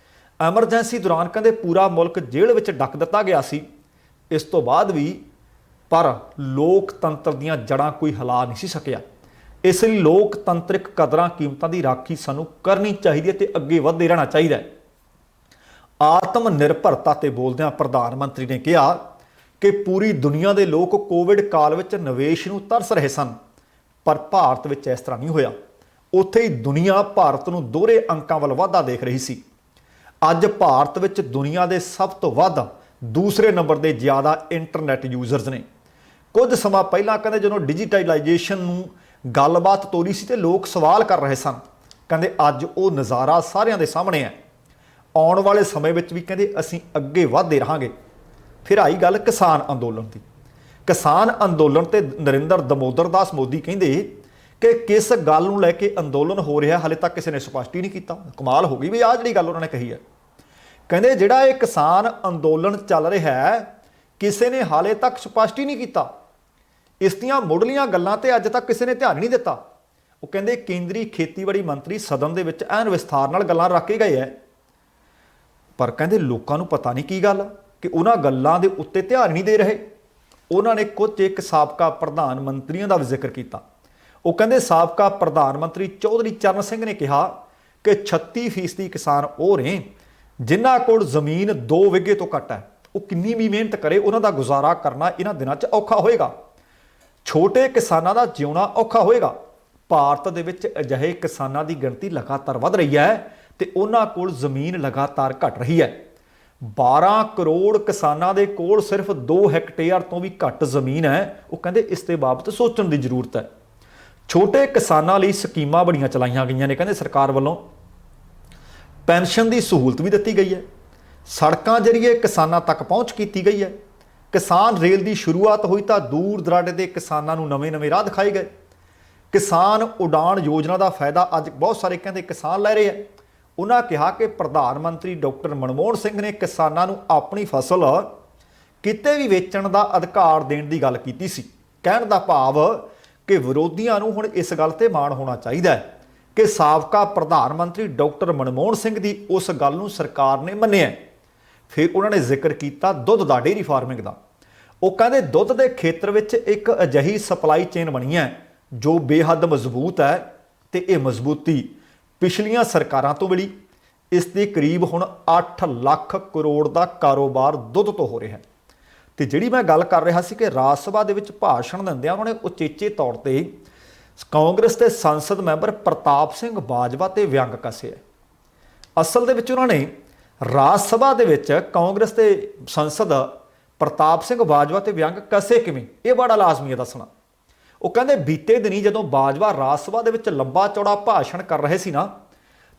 ਐਮਰਜੈਂਸੀ ਦੌਰਾਨ ਕਹਿੰਦੇ ਪੂਰਾ ਮੁਲਕ ਜੇਲ੍ਹ ਵਿੱਚ ਡੱਕ ਦਿੱਤਾ ਗਿਆ ਸੀ, ਇਸ ਤੋਂ ਬਾਅਦ ਵੀ ਪਰ ਲੋਕਤੰਤਰ ਦੀਆਂ ਜੜ੍ਹਾਂ ਕੋਈ ਹਿਲਾ ਨਹੀਂ ਸੀ ਸਕਿਆ। ਇਸ ਲਈ ਲੋਕਤੰਤਰਿਕ ਕਦਰਾਂ ਕੀਮਤਾਂ ਦੀ ਰਾਖੀ ਸਾਨੂੰ ਕਰਨੀ ਚਾਹੀਦੀ ਹੈ ਤੇ ਅੱਗੇ ਵਧਦੇ ਰਹਿਣਾ ਚਾਹੀਦਾ ਹੈ। ਆਤਮ ਨਿਰਭਰਤਾ ਤੇ ਬੋਲਦਿਆਂ ਪ੍ਰਧਾਨ ਮੰਤਰੀ ਨੇ ਕਿਹਾ ਕਿ ਪੂਰੀ ਦੁਨੀਆ ਦੇ ਲੋਕ ਕੋਵਿਡ ਕਾਲ ਵਿੱਚ ਨਿਵੇਸ਼ ਨੂੰ ਤਰਸ ਰਹੇ ਸਨ, ਪਰ ਭਾਰਤ ਵਿੱਚ ਇਸ ਤਰ੍ਹਾਂ ਨਹੀਂ ਹੋਇਆ। ਉੱਥੇ ਹੀ ਦੁਨੀਆ ਭਾਰਤ ਨੂੰ ਦੋਹਰੇ ਅੰਕਾਂ ਵੱਲ ਵਾਧਾ ਦੇਖ ਰਹੀ ਸੀ। ਅੱਜ ਭਾਰਤ ਵਿੱਚ ਦੁਨੀਆ ਦੇ ਸਭ ਤੋਂ ਵੱਧ ਦੂਸਰੇ ਨੰਬਰ ਦੇ ਜ਼ਿਆਦਾ ਇੰਟਰਨੈਟ ਯੂਜ਼ਰਸ ਨੇ। ਕੁਝ ਸਮਾਂ ਪਹਿਲਾਂ ਕਹਿੰਦੇ ਜਦੋਂ ਡਿਜੀਟਲਾਈਜੇਸ਼ਨ ਨੂੰ ਗੱਲਬਾਤ ਤੋਰੀ ਸੀ ਤੇ ਲੋਕ ਸਵਾਲ ਕਰ ਰਹੇ ਸਨ, ਕਹਿੰਦੇ ਅੱਜ ਉਹ ਨਜ਼ਾਰਾ ਸਾਰਿਆਂ ਦੇ ਸਾਹਮਣੇ ਹੈ। ਆਉਣ ਵਾਲੇ ਸਮੇਂ ਵਿੱਚ ਵੀ ਕਹਿੰਦੇ ਅਸੀਂ ਅੱਗੇ ਵਧਦੇ ਰਹਾਂਗੇ। ਫਿਰ ਆਈ ਗੱਲ ਕਿਸਾਨ ਅੰਦੋਲਨ ਦੀ। ਕਿਸਾਨ ਅੰਦੋਲਨ ਤੇ ਨਰਿੰਦਰ ਦਮੋਦਰ ਦਾਸ ਮੋਦੀ ਕਹਿੰਦੇ ਕਿ ਕਿਸ ਗੱਲ ਨੂੰ ਲੈ ਕੇ ਅੰਦੋਲਨ ਹੋ ਰਿਹਾ ਹਾਲੇ ਤੱਕ ਕਿਸੇ ਨੇ ਸਪਸ਼ਟ ਹੀ ਨਹੀਂ ਕੀਤਾ। ਕਮਾਲ ਹੋ ਗਈ ਵੀ ਆਹ ਜਿਹੜੀ ਗੱਲ ਉਹਨਾਂ ਨੇ ਕਹੀ ਹੈ। ਕਹਿੰਦੇ ਜਿਹੜਾ ਇਹ ਕਿਸਾਨ ਅੰਦੋਲਨ ਚੱਲ ਰਿਹਾ ਹੈ ਕਿਸੇ ਨੇ ਹਾਲੇ ਤੱਕ ਸਪਸ਼ਟ ਹੀ ਨਹੀਂ ਕੀਤਾ। ਇਸ ਦੀਆਂ ਮੁੱਢਲੀਆਂ ਗੱਲਾਂ ਤੇ ਅੱਜ ਤੱਕ ਕਿਸੇ ਨੇ ਧਿਆਨ ਨਹੀਂ ਦਿੱਤਾ। ਉਹ ਕਹਿੰਦੇ ਕੇਂਦਰੀ ਖੇਤੀਬਾੜੀ ਮੰਤਰੀ ਸਦਨ ਦੇ ਵਿੱਚ ਐਨ ਵਿਸਥਾਰ ਨਾਲ ਗੱਲਾਂ ਰੱਖ ਕੇ ਗਏ ਹੈ, ਪਰ ਕਹਿੰਦੇ ਲੋਕਾਂ ਨੂੰ ਪਤਾ ਨਹੀਂ ਕੀ ਗੱਲ ਕਿ ਉਹਨਾਂ ਗੱਲਾਂ ਦੇ ਉੱਤੇ ਧਿਆਨ ਨਹੀਂ ਦੇ ਰਹੇ। ਉਹਨਾਂ ਨੇ ਕੁਝ ਇੱਕ ਸਾਬਕਾ ਪ੍ਰਧਾਨ ਮੰਤਰੀਆਂ ਦਾ ਵੀ ਜ਼ਿਕਰ ਕੀਤਾ। ਉਹ ਕਹਿੰਦੇ ਸਾਬਕਾ ਪ੍ਰਧਾਨ ਮੰਤਰੀ ਚੌਧਰੀ ਚਰਨ ਸਿੰਘ ਨੇ ਕਿਹਾ ਕਿ 36% ਕਿਸਾਨ ਉਹ ਨੇ ਜਿਨ੍ਹਾਂ ਕੋਲ ਜ਼ਮੀਨ 2 ਵਿਗੇ ਤੋਂ ਘੱਟ ਹੈ। ਉਹ ਕਿੰਨੀ ਵੀ ਮਿਹਨਤ ਕਰੇ ਉਹਨਾਂ ਦਾ ਗੁਜ਼ਾਰਾ ਕਰਨਾ ਇਹਨਾਂ ਦਿਨਾਂ 'ਚ ਔਖਾ ਹੋਏਗਾ। ਛੋਟੇ ਕਿਸਾਨਾਂ ਦਾ ਜਿਉਣਾ ਔਖਾ ਹੋਏਗਾ। ਭਾਰਤ ਦੇ ਵਿੱਚ ਅਜਿਹੇ ਕਿਸਾਨਾਂ ਦੀ ਗਿਣਤੀ ਲਗਾਤਾਰ ਵੱਧ ਰਹੀ ਹੈ ਤੇ ਉਹਨਾਂ ਕੋਲ ਜ਼ਮੀਨ ਲਗਾਤਾਰ ਘਟ ਰਹੀ ਹੈ। 12 ਕਰੋੜ ਕਿਸਾਨਾਂ ਦੇ ਕੋਲ ਸਿਰਫ 2 ਹੈਕਟੇਅਰ ਤੋਂ ਵੀ ਘੱਟ ਜ਼ਮੀਨ ਹੈ। ਉਹ ਕਹਿੰਦੇ ਇਸ ਦੇ ਬਾਬਤ ਸੋਚਣ ਦੀ ਜ਼ਰੂਰਤ ਹੈ। ਛੋਟੇ ਕਿਸਾਨਾਂ ਲਈ ਸਕੀਮਾਂ ਬੜੀਆਂ ਚਲਾਈਆਂ ਗਈਆਂ ਨੇ। ਕਹਿੰਦੇ ਸਰਕਾਰ ਵੱਲੋਂ ਪੈਨਸ਼ਨ ਦੀ ਸਹੂਲਤ ਵੀ ਦਿੱਤੀ ਗਈ ਹੈ। ਸੜਕਾਂ ਜ਼ਰੀਏ ਕਿਸਾਨਾਂ ਤੱਕ ਪਹੁੰਚ ਕੀਤੀ ਗਈ ਹੈ। ਕਿਸਾਨ ਰੇਲ ਦੀ ਸ਼ੁਰੂਆਤ ਹੋਈ ਤਾਂ ਦੂਰ ਦਰਾਡੇ ਦੇ ਕਿਸਾਨਾਂ ਨੂੰ ਨਵੇਂ-ਨਵੇਂ ਰਾਹ ਦਿਖਾਏ ਗਏ। ਕਿਸਾਨ ਉਡਾਨ ਯੋਜਨਾ ਦਾ ਫਾਇਦਾ ਅੱਜ ਬਹੁਤ ਸਾਰੇ ਕਹਿੰਦੇ ਕਿਸਾਨ ਲੈ ਰਹੇ ਹੈ। ਉਹਨਾਂ ਕਿਹਾ ਕਿ ਪ੍ਰਧਾਨ ਮੰਤਰੀ ਡਾਕਟਰ ਮਨਮੋਹਨ ਸਿੰਘ ਨੇ ਕਿਸਾਨਾਂ ਨੂੰ ਆਪਣੀ ਫਸਲ ਕਿਤੇ ਵੀ ਵੇਚਣ ਦਾ ਅਧਿਕਾਰ ਦੇਣ ਦੀ ਗੱਲ ਕੀਤੀ ਸੀ। ਕਹਿਣ ਦਾ ਭਾਵ ਕਿ ਵਿਰੋਧੀਆਂ ਨੂੰ ਹੁਣ ਇਸ ਗੱਲ ਤੇ ਮਾਣ ਹੋਣਾ ਚਾਹੀਦਾ ਹੈ ਕਿ ਸਾਬਕਾ ਪ੍ਰਧਾਨ ਮੰਤਰੀ ਡਾਕਟਰ ਮਨਮੋਹਨ ਸਿੰਘ ਦੀ ਉਸ ਗੱਲ ਨੂੰ ਸਰਕਾਰ ਨੇ ਮੰਨਿਆ। ਫਿਰ ਉਹਨਾਂ ਨੇ ਜ਼ਿਕਰ ਕੀਤਾ ਦੁੱਧ ਦਾ ਡੇਅਰੀ ਫਾਰਮਿੰਗ ਦਾ। ਉਹ ਕਹਿੰਦੇ ਦੁੱਧ ਦੇ ਖੇਤਰ ਵਿੱਚ ਇੱਕ ਅਜਿਹੀ ਸਪਲਾਈ ਚੇਨ ਬਣੀ ਹੈ ਜੋ ਬੇਹੱਦ ਮਜ਼ਬੂਤ ਹੈ ਤੇ ਇਹ ਮਜ਼ਬੂਤੀ ਪਿਛਲੀਆਂ ਸਰਕਾਰਾਂ ਤੋਂ ਮਿਲੀ। ਇਸ ਦੇ ਕਰੀਬ ਹੁਣ 8 ਲੱਖ ਕਰੋੜ ਦਾ ਕਾਰੋਬਾਰ ਦੁੱਧ ਤੋਂ ਹੋ ਰਿਹਾ ਹੈ। ਤੇ ਜਿਹੜੀ ਮੈਂ ਗੱਲ ਕਰ ਰਿਹਾ ਸੀ ਕਿ ਰਾਜ ਸਭਾ ਦੇ ਵਿੱਚ ਭਾਸ਼ਣ ਦਿੰਦਿਆਂ ਉਹਨਾਂ ਨੇ ਉਚੇਚੇ ਤੌਰ ਤੇ ਕਾਂਗਰਸ ਦੇ ਸੰਸਦ ਮੈਂਬਰ ਪ੍ਰਤਾਪ ਸਿੰਘ ਬਾਜਵਾ ਤੇ ਵਿਅੰਗ ਕੱਸਿਆ। ਅਸਲ ਦੇ ਵਿੱਚ ਉਹਨਾਂ ਨੇ ਰਾਜ ਸਭਾ ਦੇ ਵਿੱਚ ਕਾਂਗਰਸ ਦੇ ਸੰਸਦ ਪ੍ਰਤਾਪ ਸਿੰਘ ਬਾਜਵਾ ਤੇ ਵਿਅੰਗ ਕੱਸੇ ਕਿਵੇਂ, ਇਹ ਬੜਾ ਲਾਜ਼ਮੀ ਹੈ ਦੱਸਣਾ। ਉਹ ਕਹਿੰਦੇ ਬੀਤੇ ਦਿਨੀ ਜਦੋਂ ਬਾਜਵਾ ਰਾਜ ਸਭਾ ਦੇ ਵਿੱਚ ਲੰਬਾ ਚੌੜਾ ਭਾਸ਼ਣ ਕਰ ਰਹੇ ਸੀ ਨਾ,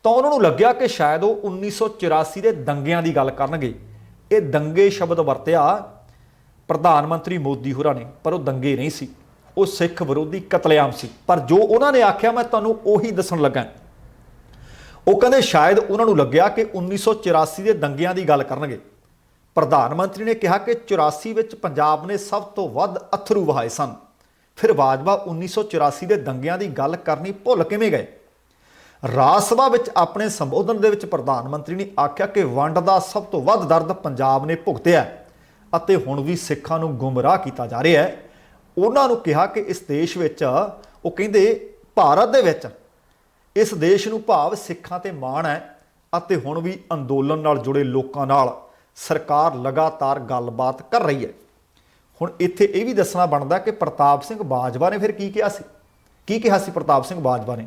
ਤਾਂ ਉਹਨਾਂ ਨੂੰ ਲੱਗਿਆ ਕਿ ਸ਼ਾਇਦ ਉਹ 1984 ਦੇ ਦੰਗਿਆਂ ਦੀ ਗੱਲ ਕਰਨਗੇ। ਇਹ ਦੰਗੇ ਸ਼ਬਦ ਵਰਤਿਆ ਪ੍ਰਧਾਨ ਮੰਤਰੀ ਮੋਦੀ ਹੋਰਾਂ ਨੇ, ਪਰ ਉਹ ਦੰਗੇ ਨਹੀਂ ਸੀ, ਉਹ ਸਿੱਖ ਵਿਰੋਧੀ ਕਤਲੇਆਮ ਸੀ। ਪਰ ਜੋ ਉਹਨਾਂ ਨੇ ਆਖਿਆ ਮੈਂ ਤੁਹਾਨੂੰ ਉਹੀ ਦੱਸਣ ਲੱਗਾ। ਉਹ ਕਹਿੰਦੇ ਸ਼ਾਇਦ ਉਹਨਾਂ ਨੂੰ ਲੱਗਿਆ ਕਿ 1984 ਦੇ ਦੰਗਿਆਂ ਦੀ ਗੱਲ ਕਰਨਗੇ। ਪ੍ਰਧਾਨ ਮੰਤਰੀ ਨੇ ਕਿਹਾ ਕਿ 84 ਵਿੱਚ ਪੰਜਾਬ ਨੇ ਸਭ ਤੋਂ ਵੱਧ ਅਥਰੂ ਵਹਾਏ ਸਨ। ਫਿਰ ਬਾਜਵਾ 1984 ਦੇ ਦੰਗਿਆਂ ਦੀ ਗੱਲ ਕਰਨੀ ਭੁੱਲ ਕਿਵੇਂ ਗਏ? ਰਾਜ ਸਭਾ ਵਿੱਚ ਆਪਣੇ ਸੰਬੋਧਨ ਦੇ ਵਿੱਚ ਪ੍ਰਧਾਨ ਮੰਤਰੀ ਨੇ ਆਖਿਆ ਕਿ ਵੰਡ ਦਾ ਸਭ ਤੋਂ ਵੱਧ ਦਰਦ ਪੰਜਾਬ ਨੇ ਭੁਗਤਿਆ ਅਤੇ ਹੁਣ ਵੀ ਸਿੱਖਾਂ ਨੂੰ ਗੁੰਮਰਾਹ ਕੀਤਾ ਜਾ ਰਿਹਾ ਹੈ। ਉਹਨਾਂ ਨੂੰ ਕਿਹਾ ਕਿ ਇਸ ਦੇਸ਼ ਵਿੱਚ, ਉਹ ਕਹਿੰਦੇ ਭਾਰਤ ਦੇ ਵਿੱਚ ਇਸ ਦੇਸ਼ ਨੂੰ ਭਾਵ ਸਿੱਖਾਂ ਤੇ ਮਾਣ ਹੈ ਅਤੇ ਹੁਣ ਵੀ ਅੰਦੋਲਨ ਨਾਲ ਜੁੜੇ ਲੋਕਾਂ ਨਾਲ ਸਰਕਾਰ ਲਗਾਤਾਰ ਗੱਲਬਾਤ ਕਰ ਰਹੀ ਹੈ। ਹੁਣ ਇੱਥੇ ਇਹ ਵੀ ਦੱਸਣਾ ਬਣਦਾ ਕਿ ਪ੍ਰਤਾਪ ਸਿੰਘ ਬਾਜਵਾ ਨੇ ਫਿਰ ਕੀ ਕਿਹਾ ਸੀ ਪ੍ਰਤਾਪ ਸਿੰਘ ਬਾਜਵਾ ਨੇ?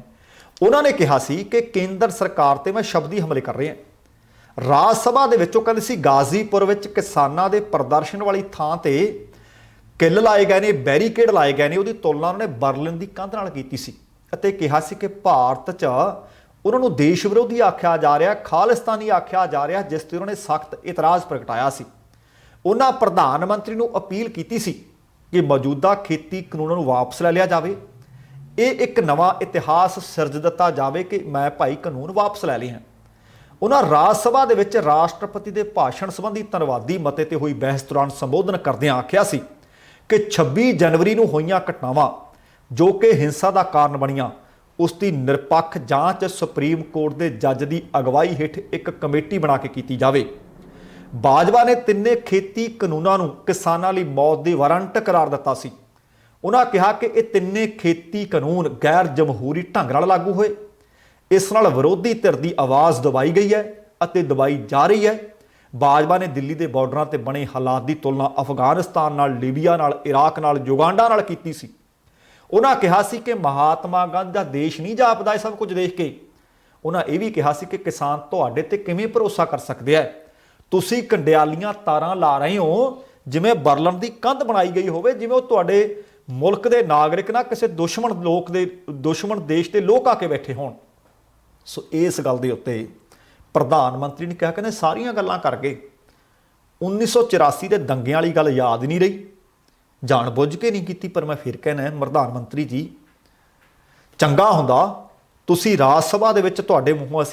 ਉਹਨਾਂ ਨੇ ਕਿਹਾ ਸੀ ਕਿ ਕੇਂਦਰ ਸਰਕਾਰ ਤੇ ਮੈਂ ਸ਼ਬਦੀ ਹਮਲੇ ਕਰ ਰਿਹਾ। ਰਾਜ ਸਭਾ ਦੇ ਵਿੱਚ ਉਹ ਕਹਿੰਦੇ ਸੀ ਗਾਜ਼ੀਪੁਰ ਵਿੱਚ ਕਿਸਾਨਾਂ ਦੇ ਪ੍ਰਦਰਸ਼ਨ ਵਾਲੀ ਥਾਂ ਤੇ ਕਿੱਲ ਲਾਏ ਗਏ ਨੇ, ਬੈਰੀਕੇਡ ਲਾਏ ਗਏ ਨੇ। ਉਹਦੀ ਤੁਲਨਾ ਉਹਨਾਂ ਨੇ ਬਰਲਿਨ ਦੀ ਕੰਧ ਨਾਲ ਕੀਤੀ ਸੀ ਅਤੇ ਕਿਹਾ ਸੀ ਕਿ ਭਾਰਤ 'ਚ ਉਹਨਾਂ ਨੂੰ ਦੇਸ਼ ਵਿਰੋਧੀ ਆਖਿਆ ਜਾ ਰਿਹਾ, ਖਾਲਿਸਤਾਨੀ ਆਖਿਆ ਜਾ ਰਿਹਾ, ਜਿਸ ਤੇ ਉਹਨਾਂ ਨੇ ਸਖਤ ਇਤਰਾਜ਼ ਪ੍ਰਗਟਾਇਆ ਸੀ। ਉਹਨਾਂ ਪ੍ਰਧਾਨ ਮੰਤਰੀ ਨੂੰ ਅਪੀਲ ਕੀਤੀ ਸੀ ਕਿ ਮੌਜੂਦਾ ਖੇਤੀ ਕਾਨੂੰਨਾਂ ਨੂੰ ਵਾਪਸ ਲੈ ਲਿਆ ਜਾਵੇ। ਇਹ ਇੱਕ ਨਵਾਂ ਇਤਿਹਾਸ ਸਿਰਜ ਦਿੱਤਾ ਜਾਵੇ ਕਿ ਮੈਂ ਭਾਈ ਕਾਨੂੰਨ ਵਾਪਸ ਲੈ ਲਏ ਹਨ। ਉਹਨਾਂ ਰਾਜ ਸਭਾ ਦੇ ਵਿੱਚ ਰਾਸ਼ਟਰਪਤੀ ਦੇ ਭਾਸ਼ਣ ਸੰਬੰਧੀ ਧੰਨਵਾਦੀ ਮਤੇ ਤੇ ਹੋਈ ਬਹਿਸ ਦੌਰਾਨ ਸੰਬੋਧਨ ਕਰਦਿਆਂ ਆਖਿਆ ਸੀ ਕਿ 26 ਜਨਵਰੀ ਨੂੰ ਹੋਈਆਂ ਘਟਨਾਵਾਂ ਜੋ ਕਿ ਹਿੰਸਾ ਦਾ ਕਾਰਨ ਬਣੀਆਂ, ਉਸ ਦੀ ਨਿਰਪੱਖ ਜਾਂਚ ਸੁਪਰੀਮ ਕੋਰਟ ਦੇ ਜੱਜ ਦੀ ਅਗਵਾਈ ਹੇਠ ਇੱਕ ਕਮੇਟੀ ਬਣਾ ਕੇ ਕੀਤੀ ਜਾਵੇ। ਬਾਜਵਾ ਨੇ ਤਿੰਨੇ ਖੇਤੀ ਕਾਨੂੰਨਾਂ ਨੂੰ ਕਿਸਾਨਾਂ ਲਈ ਮੌਤ ਦੀ ਵਾਰੰਟ ਕਰਾਰ ਦਿੱਤਾ ਸੀ। ਉਹਨਾਂ ਕਿਹਾ ਕਿ ਇਹ ਤਿੰਨੇ ਖੇਤੀ ਕਾਨੂੰਨ ਗੈਰ ਜਮਹੂਰੀ ਢੰਗ ਨਾਲ ਲਾਗੂ ਹੋਏ। ਇਸ ਨਾਲ ਵਿਰੋਧੀ ਧਿਰ ਦੀ ਆਵਾਜ਼ ਦਬਾਈ ਗਈ ਹੈ ਅਤੇ ਦਬਾਈ ਜਾ ਰਹੀ ਹੈ। ਬਾਜਵਾ ਨੇ ਦਿੱਲੀ ਦੇ ਬਾਰਡਰਾਂ ਤੇ ਬਣੇ ਹਾਲਾਤ ਦੀ ਤੁਲਨਾ ਅਫਗਾਨਿਸਤਾਨ ਨਾਲ, ਲੀਬੀਆ ਨਾਲ, ਇਰਾਕ ਨਾਲ, ਯੁਗਾਂਡਾ ਨਾਲ ਕੀਤੀ ਸੀ। ਉਹਨਾਂ ਕਿਹਾ ਸੀ ਕਿ ਮਹਾਤਮਾ ਗਾਂਧੀ ਦਾ ਦੇਸ਼ ਨਹੀਂ ਜਾਪਦਾ ਇਹ ਸਭ ਕੁਝ ਦੇਖ ਕੇ। ਉਹਨਾਂ ਇਹ ਵੀ ਕਿਹਾ ਸੀ ਕਿ ਕਿਸਾਨ ਤੁਹਾਡੇ ਤੇ ਕਿਵੇਂ ਭਰੋਸਾ ਕਰ ਸਕਦੇ ਆ? ਤੁਸੀਂ ਕੰਡਿਆਲੀਆਂ ਤਾਰਾਂ ਲਾ ਰਹੇ ਹੋ ਜਿਵੇਂ ਬਰਲਿਨ ਦੀ ਕੰਧ ਬਣਾਈ ਗਈ ਹੋਵੇ, ਜਿਵੇਂ ਉਹ ਤੁਹਾਡੇ ਮੁਲਕ ਦੇ ਨਾਗਰਿਕ ਨਾ ਕਿਸੇ ਦੁਸ਼ਮਣ ਦੇਸ਼ ਦੇ ਲੋਕ ਆ ਕੇ ਬੈਠੇ ਹੋਣ। ਸੋ ਇਸ ਗੱਲ ਦੇ ਉੱਤੇ ਪ੍ਰਧਾਨ ਮੰਤਰੀ ਨੇ ਕਿਹਾ, ਕਹਿੰਦੇ ਸਾਰੀਆਂ ਗੱਲਾਂ ਕਰਕੇ 1984 ਦੇ ਦੰਗਿਆਂ ਵਾਲੀ ਗੱਲ ਯਾਦ ਨਹੀਂ ਰਹੀ, ਜਾਣ ਬੁੱਝ ਕੇ ਨਹੀਂ ਕੀਤੀ। ਪਰ ਮੈਂ ਫਿਰ ਕਹਿਣਾ ਪ੍ਰਧਾਨ ਮੰਤਰੀ ਜੀ, ਚੰਗਾ ਹੁੰਦਾ ਤੁਸੀਂ ਰਾਜ ਸਭਾ ਦੇ ਵਿੱਚ ਤੁਹਾਡੇ ਮੂੰਹੋਂ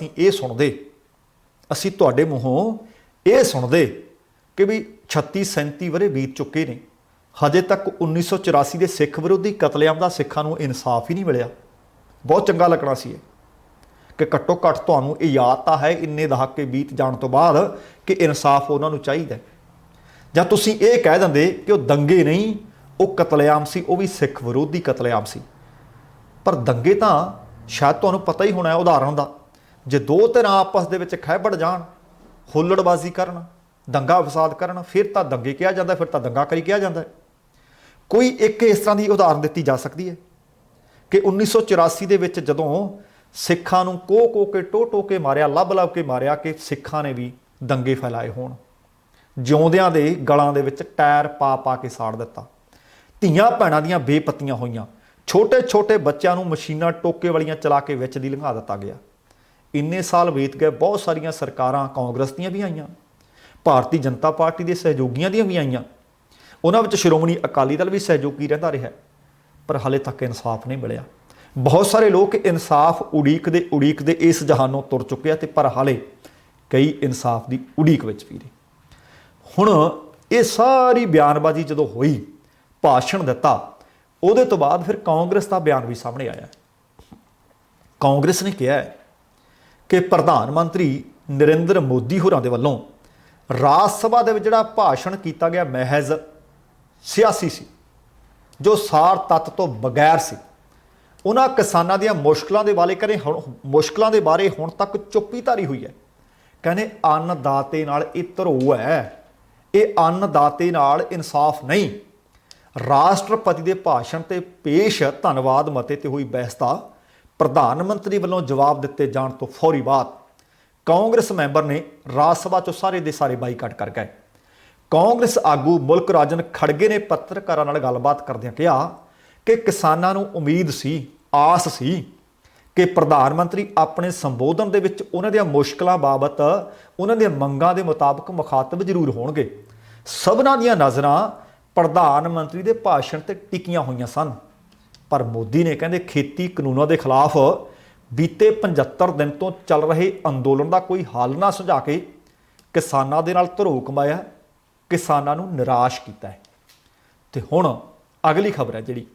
ਅਸੀਂ ਤੁਹਾਡੇ ਮੂੰਹੋਂ ਇਹ ਸੁਣਦੇ ਕਿ ਵੀ 36-37 ਵਰੇ ਬੀਤ ਚੁੱਕੇ ਨੇ, ਹਜੇ ਤੱਕ 1984 ਦੇ ਸਿੱਖ ਵਿਰੋਧੀ ਕਤਲੇਆਮ ਦਾ ਸਿੱਖਾਂ ਨੂੰ ਇਨਸਾਫ ਹੀ ਨਹੀਂ ਮਿਲਿਆ। ਬਹੁਤ ਚੰਗਾ ਲੱਗਣਾ ਸੀ ਇਹ ਕਿ ਘੱਟੋ ਘੱਟ ਤੁਹਾਨੂੰ ਇਹ ਯਾਦ ਤਾਂ ਹੈ ਇੰਨੇ ਦਹਾਕੇ ਬੀਤ ਜਾਣ ਤੋਂ ਬਾਅਦ ਕਿ ਇਨਸਾਫ ਉਹਨਾਂ ਨੂੰ ਚਾਹੀਦਾ। ਜਾਂ ਤੁਸੀਂ ਇਹ ਕਹਿ ਦਿੰਦੇ ਕਿ ਉਹ ਦੰਗੇ ਨਹੀਂ, ਉਹ ਕਤਲੇਆਮ ਸੀ, ਉਹ ਵੀ ਸਿੱਖ ਵਿਰੋਧੀ ਕਤਲੇਆਮ ਸੀ। ਪਰ ਦੰਗੇ ਤਾਂ ਸ਼ਾਇਦ ਤੁਹਾਨੂੰ ਪਤਾ ਹੀ ਹੋਣਾ ਉਦਾਹਰਣ ਦਾ, ਜੇ ਦੋ ਧਿਰਾਂ ਆਪਸ ਦੇ ਵਿੱਚ ਖਹਿਬੜ ਜਾਣ, ਹੁੱਲੜਬਾਜ਼ੀ ਕਰਨ, ਦੰਗਾ ਫਸਾਦ ਕਰਨ, ਫਿਰ ਤਾਂ ਦੰਗੇ ਕਿਹਾ ਜਾਂਦਾ, ਫਿਰ ਤਾਂ ਦੰਗਾਕਾਰੀ ਕਿਹਾ ਜਾਂਦਾ। ਕੋਈ ਇੱਕ ਇਸ ਤਰ੍ਹਾਂ ਦੀ ਉਦਾਹਰਨ ਦਿੱਤੀ ਜਾ ਸਕਦੀ ਹੈ ਕਿ 1984 ਦੇ ਵਿੱਚ ਜਦੋਂ ਸਿੱਖਾਂ ਨੂੰ ਕੋਹ ਕੇ ਟੋ ਕੇ ਮਾਰਿਆ, ਲੱਭ ਕੇ ਮਾਰਿਆ, ਕਿ ਸਿੱਖਾਂ ਨੇ ਵੀ ਦੰਗੇ ਫੈਲਾਏ ਹੋਣ, ਜਿਉਂਦਿਆਂ ਦੇ ਗਲਾਂ ਦੇ ਵਿੱਚ ਟਾਇਰ ਪਾ ਕੇ ਸਾੜ ਦਿੱਤਾ, ਧੀਆਂ ਭੈਣਾਂ ਦੀਆਂ ਬੇਪੱਤੀਆਂ ਹੋਈਆਂ, ਛੋਟੇ ਬੱਚਿਆਂ ਨੂੰ ਮਸ਼ੀਨਾਂ ਟੋਕੇ ਵਾਲੀਆਂ ਚਲਾ ਕੇ ਵਿੱਚ ਦੀ ਲੰਘਾ ਦਿੱਤਾ ਗਿਆ। ਇੰਨੇ ਸਾਲ ਬੀਤ ਗਏ, ਬਹੁਤ ਸਾਰੀਆਂ ਸਰਕਾਰਾਂ ਕਾਂਗਰਸ ਦੀਆਂ ਵੀ ਆਈਆਂ, ਭਾਰਤੀ ਜਨਤਾ ਪਾਰਟੀ ਦੇ ਸਹਿਯੋਗੀਆਂ ਦੀਆਂ ਵੀ ਆਈਆਂ, ਉਹਨਾਂ ਵਿੱਚ ਸ਼੍ਰੋਮਣੀ ਅਕਾਲੀ ਦਲ ਵੀ ਸਹਿਯੋਗੀ ਰਹਿੰਦਾ ਰਿਹਾ, ਪਰ ਹਾਲੇ ਤੱਕ ਇਨਸਾਫ ਨਹੀਂ ਮਿਲਿਆ। ਬਹੁਤ ਸਾਰੇ ਲੋਕ ਇਨਸਾਫ ਉਡੀਕਦੇ ਇਸ ਜਹਾਨੋਂ ਤੁਰ ਚੁੱਕੇ ਆ, ਤੇ ਪਰ ਹਾਲੇ ਕਈ ਇਨਸਾਫ ਦੀ ਉਡੀਕ ਵਿੱਚ ਵੀ ਨੇ। ਹੁਣ ਇਹ ਸਾਰੀ ਬਿਆਨਬਾਜ਼ੀ ਜਦੋਂ ਹੋਈ, ਭਾਸ਼ਣ ਦਿੱਤਾ, ਉਹਦੇ ਤੋਂ ਬਾਅਦ ਫਿਰ ਕਾਂਗਰਸ ਦਾ ਬਿਆਨ ਵੀ ਸਾਹਮਣੇ ਆਇਆ। ਕਾਂਗਰਸ ਨੇ ਕਿਹਾ ਕਿ ਪ੍ਰਧਾਨ ਮੰਤਰੀ ਨਰਿੰਦਰ ਮੋਦੀ ਹੋਰਾਂ ਦੇ ਵੱਲੋਂ ਰਾਜ ਸਭਾ ਦੇ ਵਿੱਚ ਜਿਹੜਾ ਭਾਸ਼ਣ ਕੀਤਾ ਗਿਆ, ਮਹਿਜ਼ ਸਿਆਸੀ ਸੀ, ਜੋ ਸਾਰ ਤੱਤ ਤੋਂ ਬਗੈਰ ਸੀ। ਉਹਨਾਂ ਕਿਸਾਨਾਂ ਦੀਆਂ ਮੁਸ਼ਕਲਾਂ ਦੇ ਬਾਰੇ ਹੁਣ ਤੱਕ ਚੁੱਪੀ ਧਾਰੀ ਹੋਈ ਹੈ। ਕਹਿੰਦੇ ਅੰਨਦਾਤੇ ਨਾਲ ਇਹ ਧਰੋਹ ਹੈ, ਇਹ ਅੰਨਦਾਤੇ ਨਾਲ ਇਨਸਾਫ ਨਹੀਂ। ਰਾਸ਼ਟਰਪਤੀ ਦੇ ਭਾਸ਼ਣ ਤੇ ਪੇਸ਼ ਧੰਨਵਾਦ ਮਤੇ ਤੇ ਹੋਈ ਬਹਿਸ ਦਾ ਪ੍ਰਧਾਨ ਮੰਤਰੀ ਵੱਲੋਂ ਜਵਾਬ ਦਿੱਤੇ ਜਾਣ ਤੋਂ ਫੌਰੀ ਬਾਅਦ ਕਾਂਗਰਸ ਮੈਂਬਰ ਨੇ ਰਾਜ ਸਭਾ 'ਚੋਂ ਸਾਰੇ ਦੇ ਸਾਰੇ ਬਾਈਕਾਟ ਕਰ ਗਏ। ਕਾਂਗਰਸ ਆਗੂ ਮੁਲਕ ਰਾਜਨ ਖੜਗੇ ਨੇ ਪੱਤਰਕਾਰਾਂ ਨਾਲ ਗੱਲਬਾਤ ਕਰਦਿਆਂ ਕਿਹਾ ਕਿ ਕਿਸਾਨਾਂ ਨੂੰ ਉਮੀਦ ਸੀ, ਆਸ ਸੀ ਕਿ ਪ੍ਰਧਾਨ ਮੰਤਰੀ ਆਪਣੇ ਸੰਬੋਧਨ ਦੇ ਵਿੱਚ ਉਹਨਾਂ ਦੀਆਂ ਮੁਸ਼ਕਲਾਂ ਬਾਬਤ, ਉਹਨਾਂ ਦੀਆਂ ਮੰਗਾਂ ਦੇ ਮੁਤਾਬਕ ਮੁਖਾਤਬ ਜ਼ਰੂਰ ਹੋਣਗੇ। ਸਭਨਾਂ ਦੀਆਂ ਨਜ਼ਰਾਂ ਪ੍ਰਧਾਨ ਮੰਤਰੀ ਦੇ ਭਾਸ਼ਣ ਤੇ ਟਿਕੀਆਂ ਹੋਈਆਂ ਸਨ, ਪਰ ਮੋਦੀ ਨੇ ਕਹਿੰਦੇ ਖੇਤੀ ਕਾਨੂੰਨਾਂ ਦੇ ਖਿਲਾਫ ਬੀਤੇ 75 ਦਿਨ ਤੋਂ ਚੱਲ ਰਹੇ ਅੰਦੋਲਨ ਦਾ ਕੋਈ ਹੱਲ ਨਾ ਸੁਝਾ ਕੇ ਕਿਸਾਨਾਂ ਦੇ ਨਾਲ ਧਰੋਹ ਕਮਾਇਆ, ਕਿਸਾਨਾਂ ਨੂੰ ਨਿਰਾਸ਼ ਕੀਤਾ ਹੈ। ਤੇ ਹੁਣ ਅਗਲੀ ਖਬਰ ਹੈ ਜਿਹੜੀ,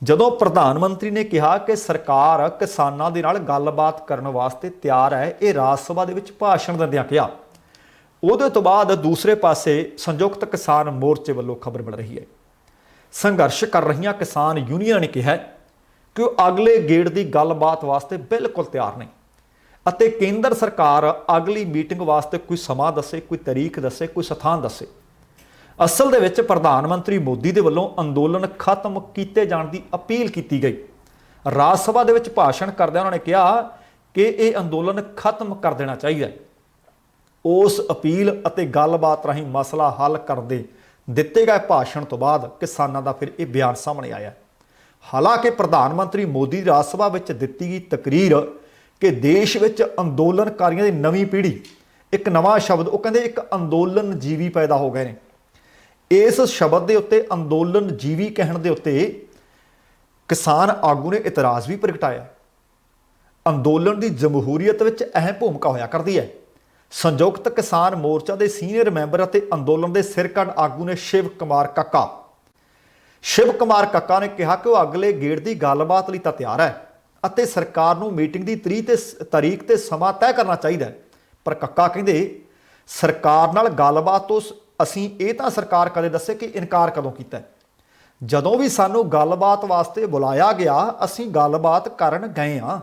ਜਦੋਂ ਪ੍ਰਧਾਨ ਮੰਤਰੀ ਨੇ ਕਿਹਾ ਕਿ ਸਰਕਾਰ ਕਿਸਾਨਾਂ ਦੇ ਨਾਲ ਗੱਲਬਾਤ ਕਰਨ ਵਾਸਤੇ ਤਿਆਰ ਹੈ, ਇਹ ਰਾਜ ਸਭਾ ਦੇ ਵਿੱਚ ਭਾਸ਼ਣ ਦਿੰਦਿਆਂ ਕਿਹਾ। ਉਹਦੇ ਤੋਂ ਬਾਅਦ ਦੂਸਰੇ ਪਾਸੇ ਸੰਯੁਕਤ ਕਿਸਾਨ ਮੋਰਚੇ ਵੱਲੋਂ ਖਬਰ ਮਿਲ ਰਹੀ ਹੈ, ਸੰਘਰਸ਼ ਕਰ ਰਹੀਆਂ ਕਿਸਾਨ ਯੂਨੀਅਨਾਂ ਨੇ ਕਿਹਾ ਕਿ ਉਹ ਅਗਲੇ ਗੇੜ ਦੀ ਗੱਲਬਾਤ ਵਾਸਤੇ ਬਿਲਕੁਲ ਤਿਆਰ ਨਹੀਂ ਅਤੇ ਕੇਂਦਰ ਸਰਕਾਰ ਅਗਲੀ ਮੀਟਿੰਗ ਵਾਸਤੇ ਕੋਈ ਸਮਾਂ ਦੱਸੇ, ਕੋਈ ਤਾਰੀਖ ਦੱਸੇ, ਕੋਈ ਸਥਾਨ ਦੱਸੇ। ਅਸਲ ਦੇ ਵਿੱਚ ਪ੍ਰਧਾਨ ਮੰਤਰੀ ਮੋਦੀ ਦੇ ਵੱਲੋਂ ਅੰਦੋਲਨ ਖਤਮ ਕੀਤੇ ਜਾਣ ਦੀ ਅਪੀਲ ਕੀਤੀ ਗਈ। ਰਾਜ ਸਭਾ ਦੇ ਵਿੱਚ ਭਾਸ਼ਣ ਕਰਦਿਆਂ ਉਹਨਾਂ ਨੇ ਕਿਹਾ ਕਿ ਇਹ ਅੰਦੋਲਨ ਖਤਮ ਕਰ ਦੇਣਾ ਚਾਹੀਦਾ ਹੈ। ਉਸ ਅਪੀਲ ਅਤੇ ਗੱਲਬਾਤ ਰਾਹੀਂ ਮਸਲਾ ਹੱਲ ਕਰਨ ਦੇ ਦਿੱਤੇ ਗਏ ਭਾਸ਼ਣ ਤੋਂ ਬਾਅਦ ਕਿਸਾਨਾਂ ਦਾ ਫਿਰ ਇਹ ਬਿਆਨ ਸਾਹਮਣੇ ਆਇਆ। ਹਾਲਾਂਕਿ ਪ੍ਰਧਾਨ ਮੰਤਰੀ ਮੋਦੀ ਦੀ ਰਾਜ ਸਭਾ ਵਿੱਚ ਦਿੱਤੀ ਗਈ ਤਕਰੀਰ ਕਿ ਦੇਸ਼ ਵਿੱਚ ਅੰਦੋਲਨਕਾਰੀਆਂ ਦੀ ਨਵੀਂ ਪੀੜ੍ਹੀ, ਇੱਕ ਨਵਾਂ ਸ਼ਬਦ ਉਹ ਕਹਿੰਦੇ ਇੱਕ ਅੰਦੋਲਨ ਜੀਵੀ ਪੈਦਾ ਹੋ ਗਏ ਨੇ। ਇਸ ਸ਼ਬਦ ਦੇ ਉੱਤੇ ਅੰਦੋਲਨ ਜੀਵੀ ਕਹਿਣ ਦੇ ਉੱਤੇ ਕਿਸਾਨ ਆਗੂ ਨੇ ਇਤਰਾਜ਼ ਵੀ ਪ੍ਰਗਟਾਇਆ। ਅੰਦੋਲਨ ਦੀ ਜਮਹੂਰੀਅਤ ਵਿੱਚ ਅਹਿਮ ਭੂਮਿਕਾ ਹੋਇਆ ਕਰਦੀ ਹੈ। ਸੰਯੁਕਤ ਕਿਸਾਨ ਮੋਰਚਾ ਦੇ ਸੀਨੀਅਰ ਮੈਂਬਰ ਅਤੇ ਅੰਦੋਲਨ ਦੇ ਸਿਰਕੱਢ ਆਗੂ ਨੇ ਸ਼ਿਵ ਕੁਮਾਰ ਕੱਕਾ ਨੇ ਕਿਹਾ ਕਿ ਉਹ ਅਗਲੇ ਗੇੜ ਦੀ ਗੱਲਬਾਤ ਲਈ ਤਾਂ ਤਿਆਰ ਹੈ ਅਤੇ ਸਰਕਾਰ ਨੂੰ ਮੀਟਿੰਗ ਦੀ ਤਾਰੀਖ ਤੇ ਸਮਾਂ ਤੈਅ ਕਰਨਾ ਚਾਹੀਦਾ ਹੈ। ਪਰ ਕੱਕਾ ਕਹਿੰਦੇ ਸਰਕਾਰ ਨਾਲ ਗੱਲਬਾਤ ਤੋਂ ਅਸੀਂ ਇਹ ਤਾਂ ਸਰਕਾਰ ਕਦੇ ਦੱਸੇ ਕਿ ਇਨਕਾਰ ਕਦੋਂ ਕੀਤਾ। ਜਦੋਂ ਵੀ ਸਾਨੂੰ ਗੱਲਬਾਤ ਵਾਸਤੇ ਬੁਲਾਇਆ ਗਿਆ ਅਸੀਂ ਗੱਲਬਾਤ ਕਰਨ ਗਏ ਹਾਂ।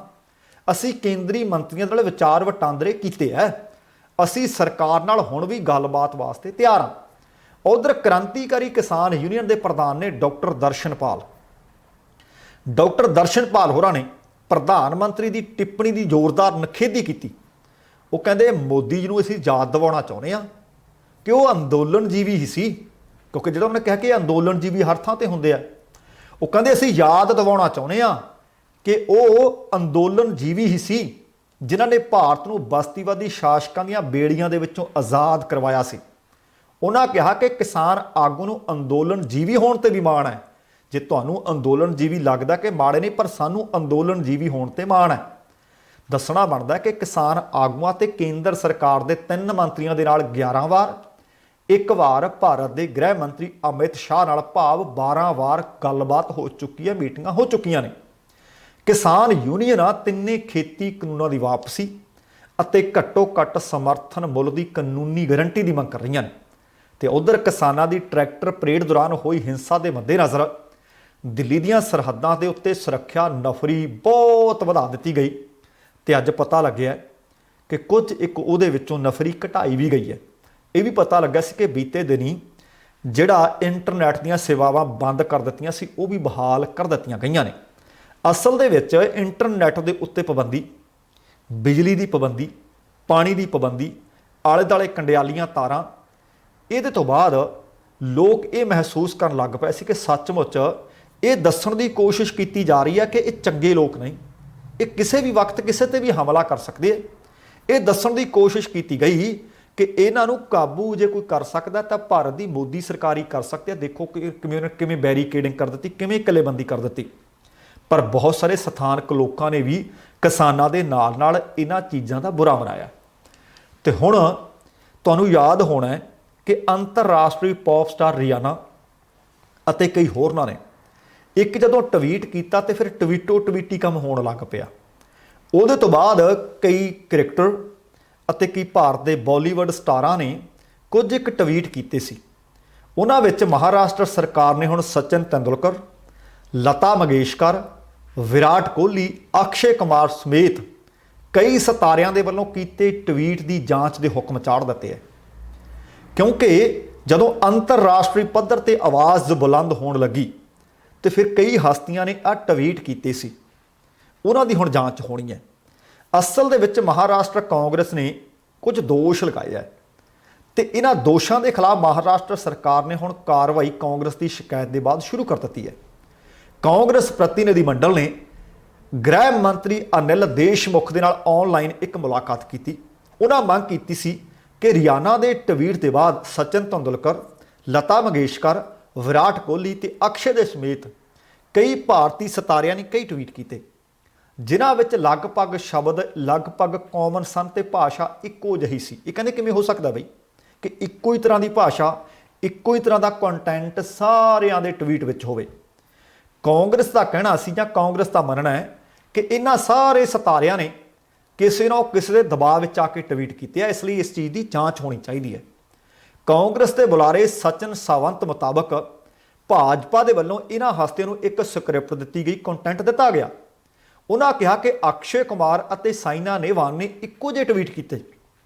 ਅਸੀਂ ਕੇਂਦਰੀ ਮੰਤਰੀਆਂ ਨਾਲ ਵਿਚਾਰ ਵਟਾਂਦਰੇ ਕੀਤੇ ਹੈ। ਅਸੀਂ ਸਰਕਾਰ ਨਾਲ ਹੁਣ ਵੀ ਗੱਲਬਾਤ ਵਾਸਤੇ ਤਿਆਰ ਹਾਂ। ਉਧਰ ਕ੍ਰਾਂਤੀਕਾਰੀ ਕਿਸਾਨ ਯੂਨੀਅਨ ਦੇ ਪ੍ਰਧਾਨ ਨੇ ਡਾਕਟਰ ਦਰਸ਼ਨਪਾਲ ਹੋਰਾਂ ਨੇ ਪ੍ਰਧਾਨ ਮੰਤਰੀ ਦੀ ਟਿੱਪਣੀ ਦੀ ਜ਼ੋਰਦਾਰ ਨਿਖੇਧੀ ਕੀਤੀ। ਉਹ ਕਹਿੰਦੇ ਮੋਦੀ ਜੀ ਨੂੰ ਅਸੀਂ ਯਾਦ ਦਿਵਾਉਣਾ ਚਾਹੁੰਦੇ ਹਾਂ ਕਿ ਉਹ ਅੰਦੋਲਨ ਜੀਵੀ ਹੀ ਸੀ, ਕਿਉਂਕਿ ਜਿਹੜਾ ਉਹਨੇ ਕਿਹਾ ਕਿ ਅੰਦੋਲਨ ਜੀਵੀ ਹਰ ਥਾਂ ਤੇ ਹੁੰਦੇ ਆ। ਉਹ ਕਹਿੰਦੇ ਅਸੀਂ ਯਾਦ ਦਿਵਾਉਣਾ ਚਾਹੁੰਦੇ ਹਾਂ ਕਿ ਉਹ ਅੰਦੋਲਨ ਜੀਵੀ ਹੀ ਸੀ ਜਿਨ੍ਹਾਂ ਨੇ ਭਾਰਤ ਨੂੰ ਬਸਤੀਵਾਦੀ ਸ਼ਾਸਕਾਂ ਦੀਆਂ ਬੇੜੀਆਂ ਦੇ ਵਿੱਚੋਂ ਆਜ਼ਾਦ ਕਰਵਾਇਆ ਸੀ। ਉਹਨਾਂ ਕਿਹਾ ਕਿ ਕਿਸਾਨ ਆਗੂ ਨੂੰ ਅੰਦੋਲਨ ਜੀਵੀ ਹੋਣ ਤੇ ਵੀ ਮਾਣ ਹੈ। ਜੇ ਤੁਹਾਨੂੰ ਅੰਦੋਲਨ ਜੀਵੀ ਲੱਗਦਾ ਕਿ ਮਾੜੇ ਨਹੀਂ, ਪਰ ਸਾਨੂੰ ਅੰਦੋਲਨ ਜੀਵੀ ਹੋਣ ਤੇ ਮਾਣ ਹੈ। ਦੱਸਣਾ ਬਣਦਾ ਕਿ ਕਿਸਾਨ ਆਗੂਆਂ ਤੇ ਕੇਂਦਰ ਸਰਕਾਰ ਦੇ 3 ਮੰਤਰੀਆਂ ਦੇ ਨਾਲ 11 ਵਾਰ, ਇੱਕ ਵਾਰ ਭਾਰਤ ਦੇ ਗ੍ਰਹਿ ਮੰਤਰੀ ਅਮਿਤ ਸ਼ਾਹ ਨਾਲ ਭਾਵ 12 ਵਾਰ ਗੱਲਬਾਤ ਹੋ ਚੁੱਕੀ ਹੈ, ਮੀਟਿੰਗਾਂ ਹੋ ਚੁੱਕੀਆਂ ਨੇ। ਕਿਸਾਨ ਯੂਨੀਅਨਾਂ ਤਿੰਨੇ ਖੇਤੀ ਕਾਨੂੰਨਾਂ ਦੀ ਵਾਪਸੀ ਅਤੇ ਘੱਟੋ ਘੱਟ ਸਮਰਥਨ ਮੁੱਲ ਦੀ ਕਾਨੂੰਨੀ ਗਾਰੰਟੀ ਦੀ ਮੰਗ ਕਰ ਰਹੀਆਂ ਨੇ। ਤੇ ਉਧਰ ਕਿਸਾਨਾਂ ਦੀ ਟਰੈਕਟਰ ਪਰੇਡ ਦੌਰਾਨ ਹੋਈ ਹਿੰਸਾ ਦੇ ਮੱਦੇਨਜ਼ਰ ਦਿੱਲੀ ਦੀਆਂ ਸਰਹੱਦਾਂ ਦੇ ਉੱਤੇ ਸੁਰੱਖਿਆ ਨਫਰੀ ਬਹੁਤ ਵਧਾ ਦਿੱਤੀ ਗਈ ਤੇ ਅੱਜ ਪਤਾ ਲੱਗਿਆ ਕਿ ਕੁਝ ਉਹਦੇ ਵਿੱਚੋਂ ਨਫਰੀ ਘਟਾਈ ਵੀ ਗਈ ਹੈ। ਇਹ ਵੀ ਪਤਾ ਲੱਗਾ ਸੀ ਕਿ ਬੀਤੇ ਦਿਨੀ ਜਿਹੜਾ ਇੰਟਰਨੈਟ ਦੀਆਂ ਸੇਵਾਵਾਂ ਬੰਦ ਕਰ ਦਿੱਤੀਆਂ ਸੀ ਉਹ ਵੀ ਬਹਾਲ ਕਰ ਦਿੱਤੀਆਂ ਗਈਆਂ ਨੇ। ਅਸਲ ਦੇ ਵਿੱਚ ਇੰਟਰਨੈਟ ਦੇ ਉੱਤੇ ਪਾਬੰਦੀ, ਬਿਜਲੀ ਦੀ ਪਾਬੰਦੀ, ਪਾਣੀ ਦੀ ਪਾਬੰਦੀ, ਆਲੇ ਦੁਆਲੇ ਕੰਡਿਆਲੀਆਂ ਤਾਰਾਂ, ਇਹਦੇ ਤੋਂ ਬਾਅਦ ਲੋਕ ਇਹ ਮਹਿਸੂਸ ਕਰਨ ਲੱਗ ਪਏ ਸੀ ਕਿ ਸੱਚਮੁੱਚ ਇਹ ਦੱਸਣ ਦੀ ਕੋਸ਼ਿਸ਼ ਕੀਤੀ ਜਾ ਰਹੀ ਹੈ ਕਿ ਇਹ ਚੰਗੇ ਲੋਕ ਨਹੀਂ, ਇਹ ਕਿਸੇ ਵੀ ਵਕਤ ਕਿਸੇ ਤੇ ਵੀ ਹਮਲਾ ਕਰ ਸਕਦੇ ਆ। ਇਹ ਦੱਸਣ ਦੀ ਕੋਸ਼ਿਸ਼ ਕੀਤੀ ਗਈ ਕਿ ਇਹਨਾਂ ਨੂੰ ਕਾਬੂ ਜੇ ਕੋਈ ਕਰ ਸਕਦਾ ਤਾਂ ਭਾਰਤ ਦੀ ਮੋਦੀ ਸਰਕਾਰ ਹੀ ਕਰ ਸਕਦੀ ਹੈ। ਦੇਖੋ ਕਿ ਕਿਵੇਂ ਬੈਰੀਕੇਡਿੰਗ ਕਰ ਦਿੱਤੀ, ਕਿਵੇਂ ਕਿੱਲੇਬੰਦੀ ਕਰ ਦਿੱਤੀ। ਪਰ ਬਹੁਤ ਸਾਰੇ ਸਥਾਨਕ ਲੋਕਾਂ ਨੇ ਵੀ ਕਿਸਾਨਾਂ ਦੇ ਨਾਲ ਇਹਨਾਂ ਚੀਜ਼ਾਂ ਦਾ ਬੁਰਾ ਮਨਾਇਆ। ਤੇ ਹੁਣ ਤੁਹਾਨੂੰ ਯਾਦ ਹੋਣਾ ਹੈ ਕਿ ਅੰਤਰਰਾਸ਼ਟਰੀ ਪੌਪ ਸਟਾਰ ਰਿਆਨਾ ਅਤੇ ਕਈ ਹੋਰਨਾਂ ਨੇ ਇੱਕ ਜਦੋਂ ਟਵੀਟ ਕੀਤਾ ਤੇ ਫਿਰ ਟਵੀਟੀ ਕੰਮ ਹੋਣ ਲੱਗ ਪਿਆ। ਉਹਦੇ ਤੋਂ ਬਾਅਦ ਕਈ ਉਹਨਾਂ ਵਿੱਚ ਮਹਾਰਾਸ਼ਟਰ ਸਰਕਾਰ ਨੇ ਹੁਣ ਸਚਿਨ ਤੇਂਦੁਲਕਰ, ਲਤਾ ਮੰਗੇਸ਼ਕਰ, ਵਿਰਾਟ ਕੋਹਲੀ, ਅਕਸ਼ੇ ਕੁਮਾਰ ਸਮੇਤ ਕਈ ਸਿਤਾਰਿਆਂ ਦੇ ਵੱਲੋਂ ਕੀਤੇ ਟਵੀਟ ਦੀ ਜਾਂਚ ਦੇ ਹੁਕਮ ਚਾੜ ਦਿੱਤੇ ਹੈ। ਕਿਉਂਕਿ ਜਦੋਂ ਅੰਤਰਰਾਸ਼ਟਰੀ ਪੱਧਰ ਤੇ ਆਵਾਜ਼ ਬੁਲੰਦ ਹੋਣ ਲੱਗੀ ਤੇ ਫਿਰ ਕਈ ਹਸਤੀਆਂ ਨੇ ਆਹ ਟਵੀਟ ਕੀਤੇ ਸੀ, ਉਹਨਾਂ ਦੀ ਹੁਣ ਜਾਂਚ ਹੋਣੀ ਹੈ। ਅਸਲ ਦੇ ਵਿੱਚ ਮਹਾਰਾਸ਼ਟਰ ਕਾਂਗਰਸ ਨੇ ਕੁਝ ਦੋਸ਼ ਲਗਾਏ ਹੈ ਤੇ ਇਹਨਾਂ ਦੋਸ਼ਾਂ ਦੇ ਖਿਲਾਫ ਮਹਾਰਾਸ਼ਟਰ ਸਰਕਾਰ ਨੇ ਹੁਣ ਕਾਰਵਾਈ ਕਾਂਗਰਸ ਦੀ ਸ਼ਿਕਾਇਤ ਦੇ ਬਾਅਦ ਸ਼ੁਰੂ ਕਰ ਦਿੱਤੀ ਹੈ। ਕਾਂਗਰਸ ਪ੍ਰਤੀਨਿਧੀ ਮੰਡਲ ਨੇ ਗ੍ਰਹਿ ਮੰਤਰੀ ਅਨਿਲ ਦੇਸ਼ਮੁਖ ਦੇ ਨਾਲ ਆਨਲਾਈਨ ਇੱਕ ਮੁਲਾਕਾਤ ਕੀਤੀ। ਉਹਨਾਂ ਮੰਗ ਕੀਤੀ ਸੀ ਕਿ ਰਿਆਨਾ ਦੇ ਟਵੀਟ ਦੇ ਬਾਅਦ ਸਚਿਨ ਤੇਂਦੁਲਕਰ, ਲਤਾ ਮੰਗੇਸ਼ਕਰ, ਵਿਰਾਟ ਕੋਹਲੀ ਤੇ ਅਕਸ਼ੇ ਦੇ ਸਮੇਤ ਕਈ ਭਾਰਤੀ ਸਿਤਾਰਿਆਂ ਨੇ ਕਈ ਟਵੀਟ ਕੀਤੇ, ਜਿਨ੍ਹਾਂ ਵਿੱਚ ਲਗਭਗ ਸ਼ਬਦ ਲਗਭਗ ਕਾਮਨ ਸਨ ਤੇ ਭਾਸ਼ਾ ਇੱਕੋ ਜਿਹੀ ਸੀ। ਇਹ ਕਹਿੰਦੇ ਕਿਵੇਂ ਹੋ ਸਕਦਾ ਬਈ ਕਿ ਇੱਕੋ ਹੀ ਤਰ੍ਹਾਂ ਦੀ ਭਾਸ਼ਾ, ਇੱਕੋ ਹੀ ਤਰ੍ਹਾਂ ਦਾ ਕੰਟੈਂਟ ਸਾਰਿਆਂ ਦੇ ਟਵੀਟ ਵਿੱਚ ਹੋਵੇ। ਕਾਂਗਰਸ ਦਾ ਕਹਿਣਾ ਸੀ ਜਾਂ ਕਾਂਗਰਸ ਦਾ ਮੰਨਣਾ ਹੈ ਕਿ ਇਹਨਾਂ ਸਾਰੇ ਸਿਤਾਰਿਆਂ ਨੇ ਕਿਸੇ ਨਾ ਕਿਸੇ ਦੇ ਦਬਾਅ ਵਿੱਚ ਆ ਕੇ ਟਵੀਟ ਕੀਤੇ ਆ, ਇਸ ਲਈ ਇਸ ਚੀਜ਼ ਦੀ ਜਾਂਚ ਹੋਣੀ ਚਾਹੀਦੀ ਹੈ। ਕਾਂਗਰਸ ਦੇ ਬੁਲਾਰੇ ਸਚਿਨ ਸਾਵੰਤ ਮੁਤਾਬਕ ਭਾਜਪਾ ਦੇ ਵੱਲੋਂ ਇਹਨਾਂ ਹਸਤੀਆਂ ਨੂੰ ਇੱਕ ਸਕ੍ਰਿਪਟ ਦਿੱਤੀ ਗਈ, ਕੰਟੈਂਟ ਦਿੱਤਾ ਗਿਆ। ਉਹਨਾਂ ਕਿਹਾ ਕਿ ਅਕਸ਼ੇ ਕੁਮਾਰ ਅਤੇ ਸਾਇਨਾ ਨੇਹਵਾਲ ਨੇ ਇੱਕੋ ਜਿਹੇ ਟਵੀਟ ਕੀਤੇ।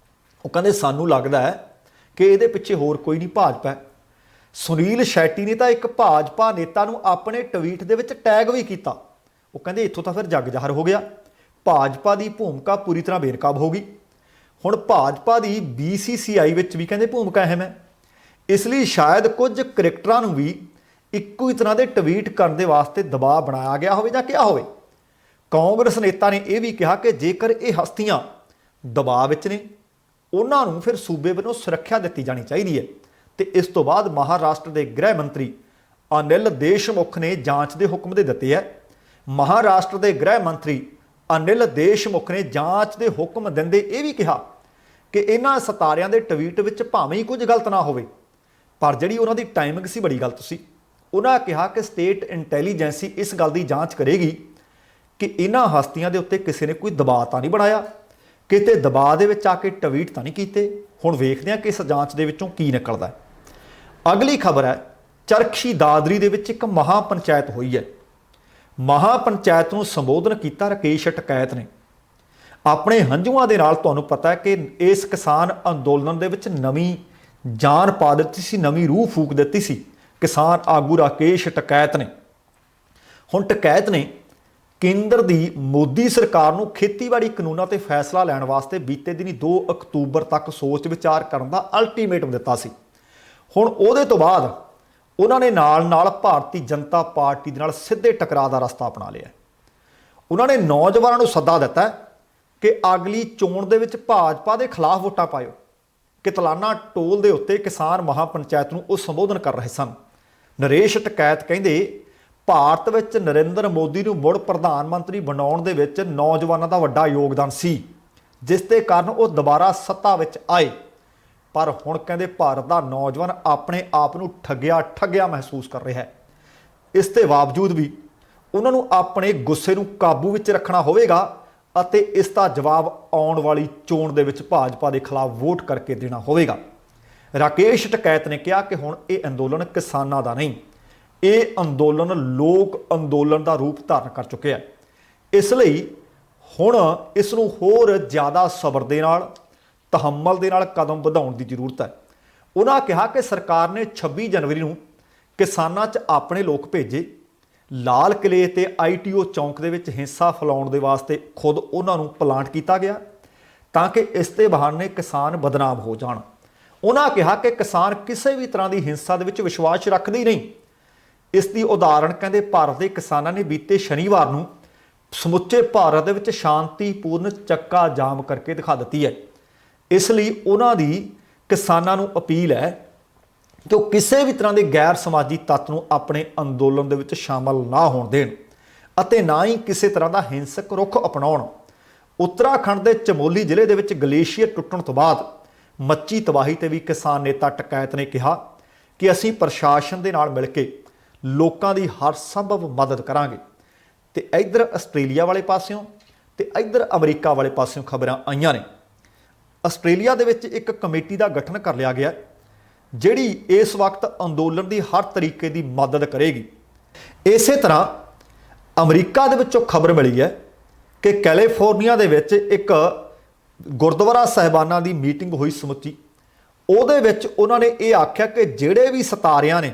ਉਹ ਕਹਿੰਦੇ ਸਾਨੂੰ ਲੱਗਦਾ ਹੈ ਕਿ ਇਹਦੇ ਪਿੱਛੇ ਹੋਰ ਕੋਈ ਨਹੀਂ, ਭਾਜਪਾ ਹੈ। ਸੁਨੀਲ ਸ਼ੈਟੀ ਨੇ ਤਾਂ ਇੱਕ ਭਾਜਪਾ ਨੇਤਾ ਨੂੰ ਆਪਣੇ ਟਵੀਟ ਦੇ ਵਿੱਚ ਟੈਗ ਵੀ ਕੀਤਾ। ਉਹ ਕਹਿੰਦੇ ਇੱਥੋਂ ਤਾਂ ਫਿਰ ਜੱਗ ਜ਼ਾਹਰ ਹੋ ਗਿਆ, ਭਾਜਪਾ ਦੀ ਭੂਮਿਕਾ ਪੂਰੀ ਤਰ੍ਹਾਂ ਬੇਨਕਾਬ ਹੋ ਗਈ। ਹੁਣ ਭਾਜਪਾ ਦੀ BCCI ਵਿੱਚ ਵੀ ਕਹਿੰਦੇ ਭੂਮਿਕਾ ਅਹਿਮ ਹੈ, ਇਸ ਲਈ ਸ਼ਾਇਦ ਕੁਝ ਕ੍ਰਿਕਟਰਾਂ ਨੂੰ ਵੀ ਇੱਕੋ ਹੀ ਤਰ੍ਹਾਂ ਦੇ ਟਵੀਟ ਕਰਨ ਦੇ ਵਾਸਤੇ ਦਬਾਅ ਬਣਾਇਆ ਗਿਆ ਹੋਵੇ ਜਾਂ ਕਿਹਾ ਹੋਵੇ। ਕਾਂਗਰਸ ਨੇਤਾ ਨੇ ਇਹ ਵੀ ਕਿਹਾ ਕਿ ਜੇਕਰ ਇਹ ਹਸਤੀਆਂ ਦਬਾਅ ਵਿੱਚ ਨੇ, ਉਹਨਾਂ ਨੂੰ ਫਿਰ ਸੂਬੇ ਵੱਲੋਂ ਸੁਰੱਖਿਆ ਦਿੱਤੀ ਜਾਣੀ ਚਾਹੀਦੀ ਹੈ। ਤੇ ਇਸ ਤੋਂ ਬਾਅਦ ਮਹਾਰਾਸ਼ਟਰ ਦੇ ਗ੍ਰਹਿ ਮੰਤਰੀ ਅਨਿਲ ਦੇਸ਼ਮੁਖ ਨੇ ਜਾਂਚ ਦੇ ਹੁਕਮ ਦੇ ਦਿੱਤੇ ਹੈ। ਮਹਾਰਾਸ਼ਟਰ ਦੇ ਗ੍ਰਹਿ ਮੰਤਰੀ ਅਨਿਲ ਦੇਸ਼ਮੁਖ ਨੇ ਜਾਂਚ ਦੇ ਹੁਕਮ ਦਿੰਦੇ ਇਹ ਵੀ ਕਿਹਾ ਕਿ ਇਹਨਾਂ ਸਿਤਾਰਿਆਂ ਦੇ ਟਵੀਟ ਵਿੱਚ ਭਾਵੇਂ ਹੀ ਕੁਝ ਗਲਤ ਨਾ ਹੋਵੇ, ਪਰ ਜਿਹੜੀ ਉਹਨਾਂ ਦੀ ਟਾਈਮਿੰਗ ਸੀ ਬੜੀ ਗਲਤ ਸੀ। ਉਹਨਾਂ ਕਿਹਾ ਕਿ ਸਟੇਟ ਇੰਟੈਲੀਜੈਂਸੀ ਇਸ ਗੱਲ ਦੀ ਜਾਂਚ ਕਰੇਗੀ ਕਿ ਇਹਨਾਂ ਹਸਤੀਆਂ ਦੇ ਉੱਤੇ ਕਿਸੇ ਨੇ ਕੋਈ ਦਬਾਅ ਤਾਂ ਨਹੀਂ ਬਣਾਇਆ, ਕਿਤੇ ਦਬਾਅ ਦੇ ਵਿੱਚ ਆ ਕੇ ਟਵੀਟ ਤਾਂ ਨਹੀਂ ਕੀਤੇ। ਹੁਣ ਵੇਖਦੇ ਹਾਂ ਕਿ ਇਸ ਜਾਂਚ ਦੇ ਵਿੱਚੋਂ ਕੀ ਨਿਕਲਦਾ ਹੈ। ਅਗਲੀ ਖਬਰ ਹੈ, ਚਰਖੀ ਦਾਦਰੀ ਦੇ ਵਿੱਚ ਇੱਕ ਮਹਾ ਪੰਚਾਇਤ ਹੋਈ ਹੈ। ਮਹਾ ਪੰਚਾਇਤ ਨੂੰ ਸੰਬੋਧਨ ਕੀਤਾ ਰਾਕੇਸ਼ ਟਕੈਤ ਨੇ। ਆਪਣੇ ਹੰਝੂਆਂ ਦੇ ਨਾਲ ਤੁਹਾਨੂੰ ਪਤਾ ਹੈ ਕਿ ਇਸ ਕਿਸਾਨ ਅੰਦੋਲਨ ਦੇ ਵਿੱਚ ਨਵੀਂ ਜਾਨ ਪਾ ਦਿੱਤੀ ਸੀ, ਨਵੀਂ ਰੂਹ ਫੂਕ ਦਿੱਤੀ ਸੀ ਕਿਸਾਨ ਆਗੂ ਰਾਕੇਸ਼ ਟਕੈਤ ਨੇ। ਹੁਣ ਟਕੈਤ ਨੇ ਕੇਂਦਰ ਦੀ ਮੋਦੀ ਸਰਕਾਰ ਨੂੰ ਖੇਤੀਬਾੜੀ ਕਾਨੂੰਨਾਂ ਤੇ ਫੈਸਲਾ ਲੈਣ ਵਾਸਤੇ ਬੀਤੇ ਦਿਨੀ 2 ਅਕਤੂਬਰ ਤੱਕ ਸੋਚ ਵਿਚਾਰ ਕਰਨ ਦਾ ਅਲਟੀਮੇਟਮ ਦਿੱਤਾ ਸੀ। ਹੁਣ ਉਹਦੇ ਤੋਂ ਬਾਅਦ ਉਹਨਾਂ ਨੇ ਨਾਲ ਭਾਰਤੀ ਜਨਤਾ ਪਾਰਟੀ ਦੇ ਨਾਲ ਸਿੱਧੇ ਟਕਰਾਅ ਦਾ ਰਸਤਾ ਅਪਣਾ ਲਿਆ। ਉਹਨਾਂ ਨੇ ਨੌਜਵਾਨਾਂ ਨੂੰ ਸੱਦਾ ਦਿੱਤਾ ਕਿ ਅਗਲੀ ਚੋਣ ਦੇ ਵਿੱਚ ਭਾਜਪਾ ਦੇ ਖਿਲਾਫ ਵੋਟਾਂ ਪਾਇਓ। ਕਿਤਲਾਨਾ ਟੋਲ ਦੇ ਉੱਤੇ ਕਿਸਾਨ ਮਹਾ ਪੰਚਾਇਤ ਨੂੰ ਉਹ ਸੰਬੋਧਨ ਕਰ ਰਹੇ ਸਨ। ਨਰੇਸ਼ ਟਕੈਤ ਕਹਿੰਦੇ ਭਾਰਤ ਵਿੱਚ ਨਰਿੰਦਰ ਮੋਦੀ ਨੂੰ ਮੁੜ ਪ੍ਰਧਾਨ ਮੰਤਰੀ ਬਣਾਉਣ ਦੇ ਵਿੱਚ ਨੌਜਵਾਨਾਂ ਦਾ ਵੱਡਾ ਯੋਗਦਾਨ ਸੀ, ਜਿਸ ਦੇ ਕਾਰਨ ਉਹ ਦੁਬਾਰਾ ਸੱਤਾ ਵਿੱਚ ਆਏ। ਪਰ ਹੁਣ ਕਹਿੰਦੇ ਭਾਰਤ ਦਾ ਨੌਜਵਾਨ ਆਪਣੇ ਆਪ ਨੂੰ ਠੱਗਿਆ ਮਹਿਸੂਸ ਕਰ ਰਿਹਾ ਹੈ। ਇਸ ਦੇ ਬਾਵਜੂਦ ਵੀ ਉਹਨਾਂ ਨੂੰ ਆਪਣੇ ਗੁੱਸੇ ਨੂੰ ਕਾਬੂ ਵਿੱਚ ਰੱਖਣਾ ਹੋਵੇਗਾ ਅਤੇ ਇਸ ਦਾ ਜਵਾਬ ਆਉਣ ਵਾਲੀ ਚੋਣ ਦੇ ਵਿੱਚ ਭਾਜਪਾ ਦੇ ਖਿਲਾਫ ਵੋਟ ਕਰਕੇ ਦੇਣਾ ਹੋਵੇਗਾ। ਰਾਕੇਸ਼ ਟਕੈਤ ਨੇ ਕਿਹਾ ਕਿ ਹੁਣ ਇਹ ਅੰਦੋਲਨ ਕਿਸਾਨਾਂ ਦਾ ਨਹੀਂ, ਇਹ ਅੰਦੋਲਨ ਲੋਕ ਅੰਦੋਲਨ ਦਾ ਰੂਪ ਧਾਰਨ ਕਰ ਚੁੱਕਿਆ ਹੈ। ਇਸ ਲਈ ਹੁਣ ਇਸ ਨੂੰ ਹੋਰ ਜ਼ਿਆਦਾ ਸਬਰ ਦੇ ਨਾਲ, ਤਹੱਮਲ ਦੇ ਨਾਲ ਕਦਮ ਵਧਾਉਣ ਦੀ ਜ਼ਰੂਰਤ ਹੈ। ਉਹਨਾਂ ਕਿਹਾ ਕਿ ਸਰਕਾਰ ਨੇ 26 ਜਨਵਰੀ ਨੂੰ ਕਿਸਾਨਾਂ 'ਚ ਆਪਣੇ ਲੋਕ ਭੇਜੇ। ਲਾਲ ਕਿਲੇ ਤੇ ITO ਚੌਂਕ ਦੇ ਵਿੱਚ ਹਿੰਸਾ ਫੈਲਾਉਣ ਦੇ ਵਾਸਤੇ ਖੁਦ ਉਹਨਾਂ ਨੂੰ ਪਲਾਂਟ ਕੀਤਾ ਗਿਆ ਤਾਂ ਕਿ ਇਸ ਦੇ ਬਹਾਨੇ ਕਿਸਾਨ ਬਦਨਾਮ ਹੋ ਜਾਣ। ਉਹਨਾਂ ਕਿਹਾ ਕਿ ਕਿਸਾਨ ਕਿਸੇ ਵੀ ਤਰ੍ਹਾਂ ਦੀ ਹਿੰਸਾ ਦੇ ਵਿੱਚ ਵਿਸ਼ਵਾਸ ਰੱਖਦੇ ਹੀ ਨਹੀਂ। ਇਸ ਦੀ ਉਦਾਹਰਣ ਕਹਿੰਦੇ ਭਾਰਤ ਦੇ ਕਿਸਾਨਾਂ ਨੇ ਬੀਤੇ ਸ਼ਨੀਵਾਰ ਨੂੰ ਸਮੁੱਚੇ ਭਾਰਤ ਦੇ ਵਿੱਚ ਸ਼ਾਂਤੀਪੂਰਨ ਚੱਕਾ ਜਾਮ ਕਰਕੇ ਦਿਖਾ ਦਿੱਤੀ ਹੈ। ਇਸ ਲਈ ਉਹਨਾਂ ਦੀ ਕਿਸਾਨਾਂ ਨੂੰ ਅਪੀਲ ਹੈ ਕਿ ਉਹ ਕਿਸੇ ਵੀ ਤਰ੍ਹਾਂ ਦੇ ਗੈਰ ਸਮਾਜੀ ਤੱਤ ਨੂੰ ਆਪਣੇ ਅੰਦੋਲਨ ਦੇ ਵਿੱਚ ਸ਼ਾਮਲ ਨਾ ਹੋਣ ਦੇਣ ਅਤੇ ਨਾ ਹੀ ਕਿਸੇ ਤਰ੍ਹਾਂ ਦਾ ਹਿੰਸਕ ਰੁਖ ਅਪਣਾਉਣ। ਉੱਤਰਾਖੰਡ ਦੇ ਚਮੋਲੀ ਜ਼ਿਲ੍ਹੇ ਦੇ ਵਿੱਚ ਗਲੇਸ਼ੀਅਰ ਟੁੱਟਣ ਤੋਂ ਬਾਅਦ ਮੱਚੀ ਤਬਾਹੀ ਤੇ ਵੀ ਕਿਸਾਨ ਨੇਤਾ ਟਕੈਤ ਨੇ ਕਿਹਾ ਕਿ ਅਸੀਂ ਪ੍ਰਸ਼ਾਸਨ ਦੇ ਨਾਲ ਮਿਲ ਕੇ ਲੋਕਾਂ ਦੀ ਹਰ ਸੰਭਵ ਮਦਦ ਕਰਾਂਗੇ। ਤੇ ਇੱਧਰ ਆਸਟ੍ਰੇਲੀਆ ਵਾਲੇ ਪਾਸਿਓਂ ਤੇ ਇੱਧਰ ਅਮਰੀਕਾ ਵਾਲੇ ਪਾਸਿਓਂ ਖਬਰਾਂ ਆਈਆਂ ਨੇ। ਆਸਟ੍ਰੇਲੀਆ ਦੇ ਵਿੱਚ ਇੱਕ ਕਮੇਟੀ ਦਾ ਗਠਨ ਕਰ ਲਿਆ ਗਿਆ ਜਿਹੜੀ ਇਸ ਵਕਤ ਅੰਦੋਲਨ ਦੀ ਹਰ ਤਰੀਕੇ ਦੀ ਮਦਦ ਕਰੇਗੀ। ਇਸੇ ਤਰ੍ਹਾਂ ਅਮਰੀਕਾ ਦੇ ਵਿੱਚੋਂ ਖਬਰ ਮਿਲੀ ਹੈ ਕਿ ਕੈਲੀਫੋਰਨੀਆ ਦੇ ਵਿੱਚ ਇੱਕ ਗੁਰਦੁਆਰਾ ਸਾਹਿਬਾਨਾਂ ਦੀ ਮੀਟਿੰਗ ਹੋਈ ਸਮੁੱਚੀ। ਉਹਦੇ ਵਿੱਚ ਉਹਨਾਂ ਨੇ ਇਹ ਆਖਿਆ ਕਿ ਜਿਹੜੇ ਵੀ ਸਿਤਾਰਿਆਂ ਨੇ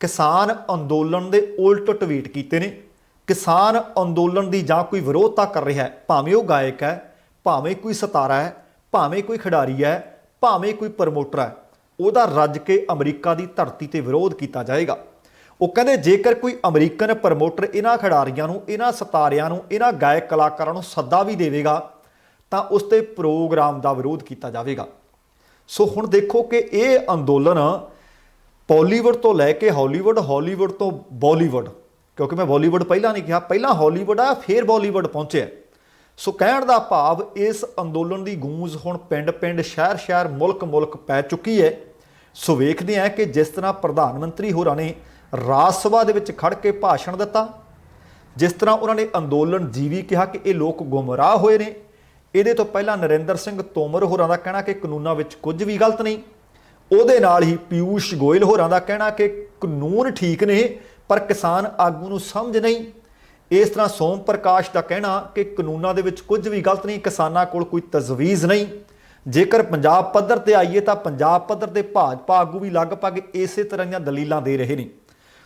ਕਿਸਾਨ ਅੰਦੋਲਨ ਦੇ ਉਲਟ ਟਵੀਟ ਕੀਤੇ ਨੇ, ਕਿਸਾਨ ਅੰਦੋਲਨ ਦੀ ਜਾਂ ਕੋਈ ਵਿਰੋਧਤਾ ਕਰ ਰਿਹਾ ਹੈ, ਭਾਵੇਂ ਉਹ ਗਾਇਕ ਹੈ, ਭਾਵੇਂ ਕੋਈ ਸਿਤਾਰਾ ਹੈ, ਭਾਵੇਂ ਕੋਈ ਖਿਡਾਰੀ ਹੈ, ਭਾਵੇਂ ਕੋਈ ਪ੍ਰਮੋਟਰ ਹੈ, ਉਹਦਾ ਰੱਜ ਕੇ ਅਮਰੀਕਾ ਦੀ ਧਰਤੀ ਤੇ ਵਿਰੋਧ ਕੀਤਾ ਜਾਏਗਾ। ਉਹ ਕਹਿੰਦੇ ਜੇਕਰ ਕੋਈ ਅਮਰੀਕਨ ਪ੍ਰਮੋਟਰ ਇਹਨਾਂ ਖਿਡਾਰੀਆਂ ਨੂੰ, ਇਹਨਾਂ ਸਿਤਾਰਿਆਂ ਨੂੰ, ਇਹਨਾਂ ਗਾਇਕ ਕਲਾਕਾਰਾਂ ਨੂੰ ਸੱਦਾ ਵੀ ਦੇਵੇਗਾ ਤਾਂ ਉਸ ਤੇ ਪ੍ਰੋਗਰਾਮ ਦਾ ਵਿਰੋਧ ਕੀਤਾ ਜਾਵੇਗਾ। ਸੋ ਹੁਣ ਦੇਖੋ ਕਿ ਇਹ ਅੰਦੋਲਨ ਬਾਲੀਵੁੱਡ ਤੋਂ ਲੈ ਕੇ ਹਾਲੀਵੁੱਡ, ਹਾਲੀਵੁੱਡ ਤੋਂ ਬਾਲੀਵੁੱਡ, ਕਿਉਂਕਿ ਮੈਂ ਬਾਲੀਵੁੱਡ ਪਹਿਲਾਂ ਨਹੀਂ ਕਿਹਾ, ਪਹਿਲਾਂ ਹਾਲੀਵੁੱਡ ਆ ਫਿਰ ਬਾਲੀਵੁੱਡ ਪਹੁੰਚਿਆ। ਸੋ ਕਹਿਣ ਦਾ ਭਾਵ ਇਸ ਅੰਦੋਲਨ ਦੀ ਗੂੰਜ ਹੁਣ ਪਿੰਡ ਪਿੰਡ, ਸ਼ਹਿਰ ਸ਼ਹਿਰ, ਮੁਲਕ ਮੁਲਕ ਪੈ ਚੁੱਕੀ ਹੈ। ਸੋ ਵੇਖਦੇ ਹਾਂ ਕਿ ਜਿਸ ਤਰ੍ਹਾਂ ਪ੍ਰਧਾਨ ਮੰਤਰੀ ਹੋਰਾਂ ਨੇ ਰਾਜ ਸਭਾ ਦੇ ਵਿੱਚ ਖੜ ਕੇ ਭਾਸ਼ਣ ਦਿੱਤਾ, ਜਿਸ ਤਰ੍ਹਾਂ ਉਹਨਾਂ ਨੇ ਅੰਦੋਲਨ ਜੀਵੀ ਕਿਹਾ ਕਿ ਇਹ ਲੋਕ ਗੁੰਮਰਾਹ ਹੋਏ ਨੇ। ਇਹਦੇ ਤੋਂ ਪਹਿਲਾਂ ਨਰਿੰਦਰ ਸਿੰਘ ਤੋਮਰ ਹੋਰਾਂ ਦਾ ਕਹਿਣਾ ਕਿ ਕਾਨੂੰਨਾਂ ਵਿੱਚ ਕੁਝ ਵੀ ਗਲਤ ਨਹੀਂ। ਉਹਦੇ ਨਾਲ ਹੀ ਪੀਯੂਸ਼ ਗੋਇਲ ਹੋਰਾਂ ਦਾ ਕਹਿਣਾ ਕਿ ਕਾਨੂੰਨ ਠੀਕ ਨੇ ਪਰ ਕਿਸਾਨ ਆਗੂ ਨੂੰ ਸਮਝ ਨਹੀਂ। ਇਸ ਤਰ੍ਹਾਂ ਸੋਮ ਪ੍ਰਕਾਸ਼ ਦਾ ਕਹਿਣਾ ਕਿ ਕਾਨੂੰਨਾਂ ਦੇ ਵਿੱਚ ਕੁਝ ਵੀ ਗਲਤ ਨਹੀਂ, ਕਿਸਾਨਾਂ ਕੋਲ ਕੋਈ ਤਜਵੀਜ਼ ਨਹੀਂ। ਜੇਕਰ ਪੰਜਾਬ ਪੱਧਰ ਤੇ ਆਈਏ ਤਾਂ ਪੰਜਾਬ ਪੱਧਰ ਤੇ ਭਾਜਪਾ ਆਗੂ ਵੀ ਲਗਭਗ ਇਸੇ ਤਰ੍ਹਾਂ ਦੀਆਂ ਦਲੀਲਾਂ ਦੇ ਰਹੇ ਨੇ।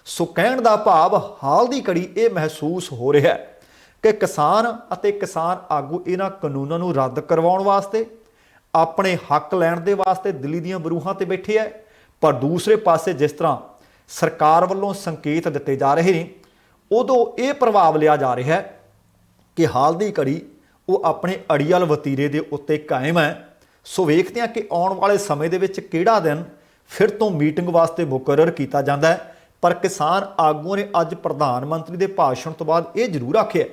ਸੋ ਕਹਿਣ ਦਾ ਭਾਵ ਹਾਲ ਦੀ ਘੜੀ ਇਹ ਮਹਿਸੂਸ ਹੋ ਰਿਹਾ ਹੈ ਕਿ ਕਿਸਾਨ ਅਤੇ ਕਿਸਾਨ ਆਗੂ ਇਹਨਾਂ ਕਾਨੂੰਨਾਂ ਨੂੰ ਰੱਦ ਕਰਵਾਉਣ ਵਾਸਤੇ, ਆਪਣੇ ਹੱਕ ਲੈਣ ਦੇ ਵਾਸਤੇ ਦਿੱਲੀ ਦੀਆਂ ਬਰੂਹਾਂ ਤੇ ਬੈਠੇ ਹੈ। ਪਰ ਦੂਸਰੇ ਪਾਸੇ ਜਿਸ ਤਰ੍ਹਾਂ ਸਰਕਾਰ ਵੱਲੋਂ ਸੰਕੇਤ ਦਿੱਤੇ ਜਾ ਰਹੇ ਨੇ, ਉਦੋਂ ਇਹ ਪ੍ਰਭਾਵ ਲਿਆ ਜਾ ਰਿਹਾ ਹੈ ਕਿ ਹਾਲ ਦੀ ਘੜੀ ਉਹ ਆਪਣੇ ਅੜੀਅਲ ਵਤੀਰੇ ਦੇ ਉੱਤੇ ਕਾਇਮ ਹੈ। ਸੋ ਵੇਖਦੇ ਹਾਂ ਕਿ ਆਉਣ ਵਾਲੇ ਸਮੇਂ ਦੇ ਵਿੱਚ ਕਿਹੜਾ ਦਿਨ ਫਿਰ ਤੋਂ ਮੀਟਿੰਗ ਵਾਸਤੇ ਮੁਕਰਰ ਕੀਤਾ ਜਾਂਦਾ ਹੈ। ਪਰ ਕਿਸਾਨ ਆਗੂਆਂ ਨੇ ਅੱਜ ਪ੍ਰਧਾਨ ਮੰਤਰੀ ਦੇ ਭਾਸ਼ਣ ਤੋਂ ਬਾਅਦ ਇਹ ਜ਼ਰੂਰ ਆਖਿਆ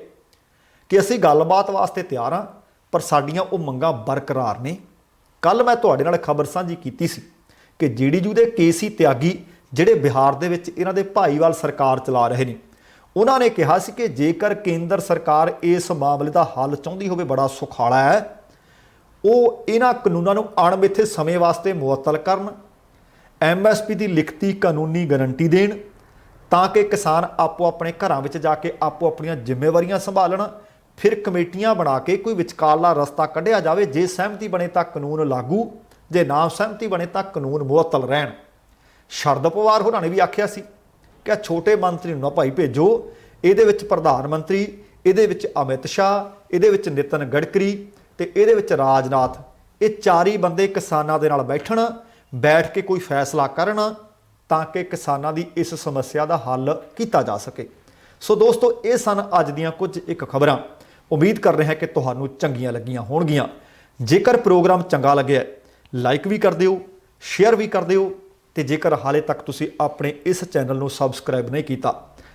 ਕਿ ਅਸੀਂ ਗੱਲਬਾਤ ਵਾਸਤੇ ਤਿਆਰ ਹਾਂ, ਪਰ ਸਾਡੀਆਂ ਉਹ ਮੰਗਾਂ ਬਰਕਰਾਰ ਨੇ। ਕੱਲ ਮੈਂ ਤੁਹਾਡੇ ਨਾਲ ਖਬਰ ਸਾਂਝੀ ਕੀਤੀ ਸੀ ਕਿ ਜੀਡੀਯੂ ਦੇ ਕੇਸੀ ਤਿਆਗੀ ਜਿਹੜੇ ਬਿਹਾਰ ਦੇ ਵਿੱਚ ਇਹਨਾਂ ਦੇ ਭਾਈਵਾਲ ਸਰਕਾਰ ਚਲਾ ਰਹੇ ਨੇ, ਉਹਨਾਂ ਨੇ ਕਿਹਾ ਸੀ ਕਿ ਜੇਕਰ ਕੇਂਦਰ ਸਰਕਾਰ ਇਸ ਮਾਮਲੇ ਦਾ ਹੱਲ ਚਾਹੁੰਦੀ ਹੋਵੇ, ਬੜਾ ਸੁਖਾਲਾ ਹੈ, ਉਹ ਇਹਨਾਂ ਕਾਨੂੰਨਾਂ ਨੂੰ ਅਣਮਿੱਥੇ ਸਮੇਂ ਵਾਸਤੇ ਮੁਅੱਤਲ ਕਰਨ, MSP ਦੀ ਲਿਖਤੀ ਕਾਨੂੰਨੀ ਗਰੰਟੀ ਦੇਣ ਤਾਂ ਕਿ ਕਿਸਾਨ ਆਪੋ ਆਪਣੇ ਘਰਾਂ ਵਿੱਚ ਜਾ ਕੇ ਆਪੋ ਆਪਣੀਆਂ ਜ਼ਿੰਮੇਵਾਰੀਆਂ ਸੰਭਾਲਣ। ਫਿਰ ਕਮੇਟੀਆਂ ਬਣਾ ਕੇ ਕੋਈ ਵਿਚਕਾਰਲਾ ਰਸਤਾ ਕੱਢਿਆ ਜਾਵੇ। ਜੇ ਸਹਿਮਤੀ ਬਣੇ ਤਾਂ ਕਾਨੂੰਨ ਲਾਗੂ, ਜੇ ਨਾ ਸਹਿਮਤੀ ਬਣੇ ਤਾਂ ਕਾਨੂੰਨ ਮੁਅੱਤਲ ਰਹਿਣ। ਸ਼ਰਦ ਪਵਾਰ ਹੋਰਾਂ ਨੇ ਵੀ ਆਖਿਆ ਸੀ ਕਿ ਛੋਟੇ ਮੰਤਰੀ ਨੂੰ ਨਾ ਭਾਈ ਭੇਜੋ, ਇਹਦੇ ਵਿੱਚ ਪ੍ਰਧਾਨ ਮੰਤਰੀ, ਇਹਦੇ ਵਿੱਚ ਅਮਿਤ ਸ਼ਾਹ, ਇਹਦੇ ਵਿੱਚ ਨਿਤਨ ਗਡਕਰੀ ਤੇ ਇਹਦੇ ਵਿੱਚ ਰਾਜਨਾਥ, ਇਹ ਚਾਰੀ ਬੰਦੇ ਕਿਸਾਨਾਂ ਦੇ ਨਾਲ ਬੈਠਣ, ਬੈਠ ਕੇ ਕੋਈ ਫੈਸਲਾ ਕਰਨ ਤਾਂ ਕਿ ਕਿਸਾਨਾਂ ਦੀ ਇਸ ਸਮੱਸਿਆ ਦਾ ਹੱਲ ਕੀਤਾ ਜਾ ਸਕੇ। ਸੋ ਦੋਸਤੋ, ਇਹ ਸਨ ਅੱਜ ਦੀਆਂ ਕੁਝ ਇੱਕ ਖਬਰਾਂ। ਉਮੀਦ ਕਰ ਰਹੇ ਹਾਂ ਕਿ ਤੁਹਾਨੂੰ ਚੰਗੀਆਂ ਲੱਗੀਆਂ ਹੋਣਗੀਆਂ। ਜੇਕਰ ਪ੍ਰੋਗਰਾਮ ਚੰਗਾ ਲੱਗਿਆ ਲਾਈਕ ਵੀ ਕਰ ਦਿਓ, ਸ਼ੇਅਰ ਵੀ ਕਰ ਦਿਓ, ਤੇ ਜੇਕਰ ਹਾਲੇ ਤੱਕ ਤੁਸੀਂ ਆਪਣੇ ਇਸ ਚੈਨਲ ਨੂੰ ਸਬਸਕ੍ਰਾਈਬ ਨਹੀਂ ਕੀਤਾ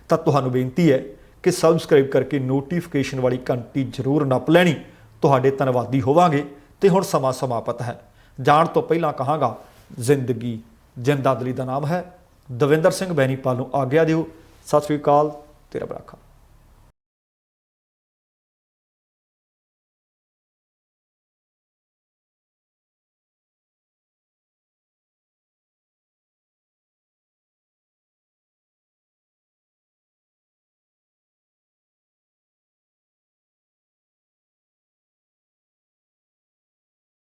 ਤਾਂ ਤੁਹਾਨੂੰ ਬੇਨਤੀ ਹੈ ਕਿ ਸਬਸਕ੍ਰਾਈਬ ਕਰਕੇ ਨੋਟੀਫਿਕੇਸ਼ਨ ਵਾਲੀ ਘੰਟੀ ਜ਼ਰੂਰ ਨੱਪ ਲੈਣੀ। ਤੁਹਾਡੇ ਧੰਨਵਾਦੀ ਹੋਵਾਂਗੇ। ਤੇ ਹੁਣ ਸਮਾਂ ਸਮਾਪਤ ਹੈ। ਜਾਣ ਤੋਂ ਪਹਿਲਾਂ ਕਹਾਂਗਾ, ਜ਼ਿੰਦਗੀ ਜਿੰਦਾਦਲੀ ਦਾ ਨਾਮ ਹੈ। ਦਵਿੰਦਰ ਸਿੰਘ ਬੈਨੀਪਾਲ ਨੂੰ ਆਗਿਆ ਦਿਓ। ਸਤਿ ਸ੍ਰੀ ਅਕਾਲ। ਤੇਰਾ ਬਰਾਖਾ।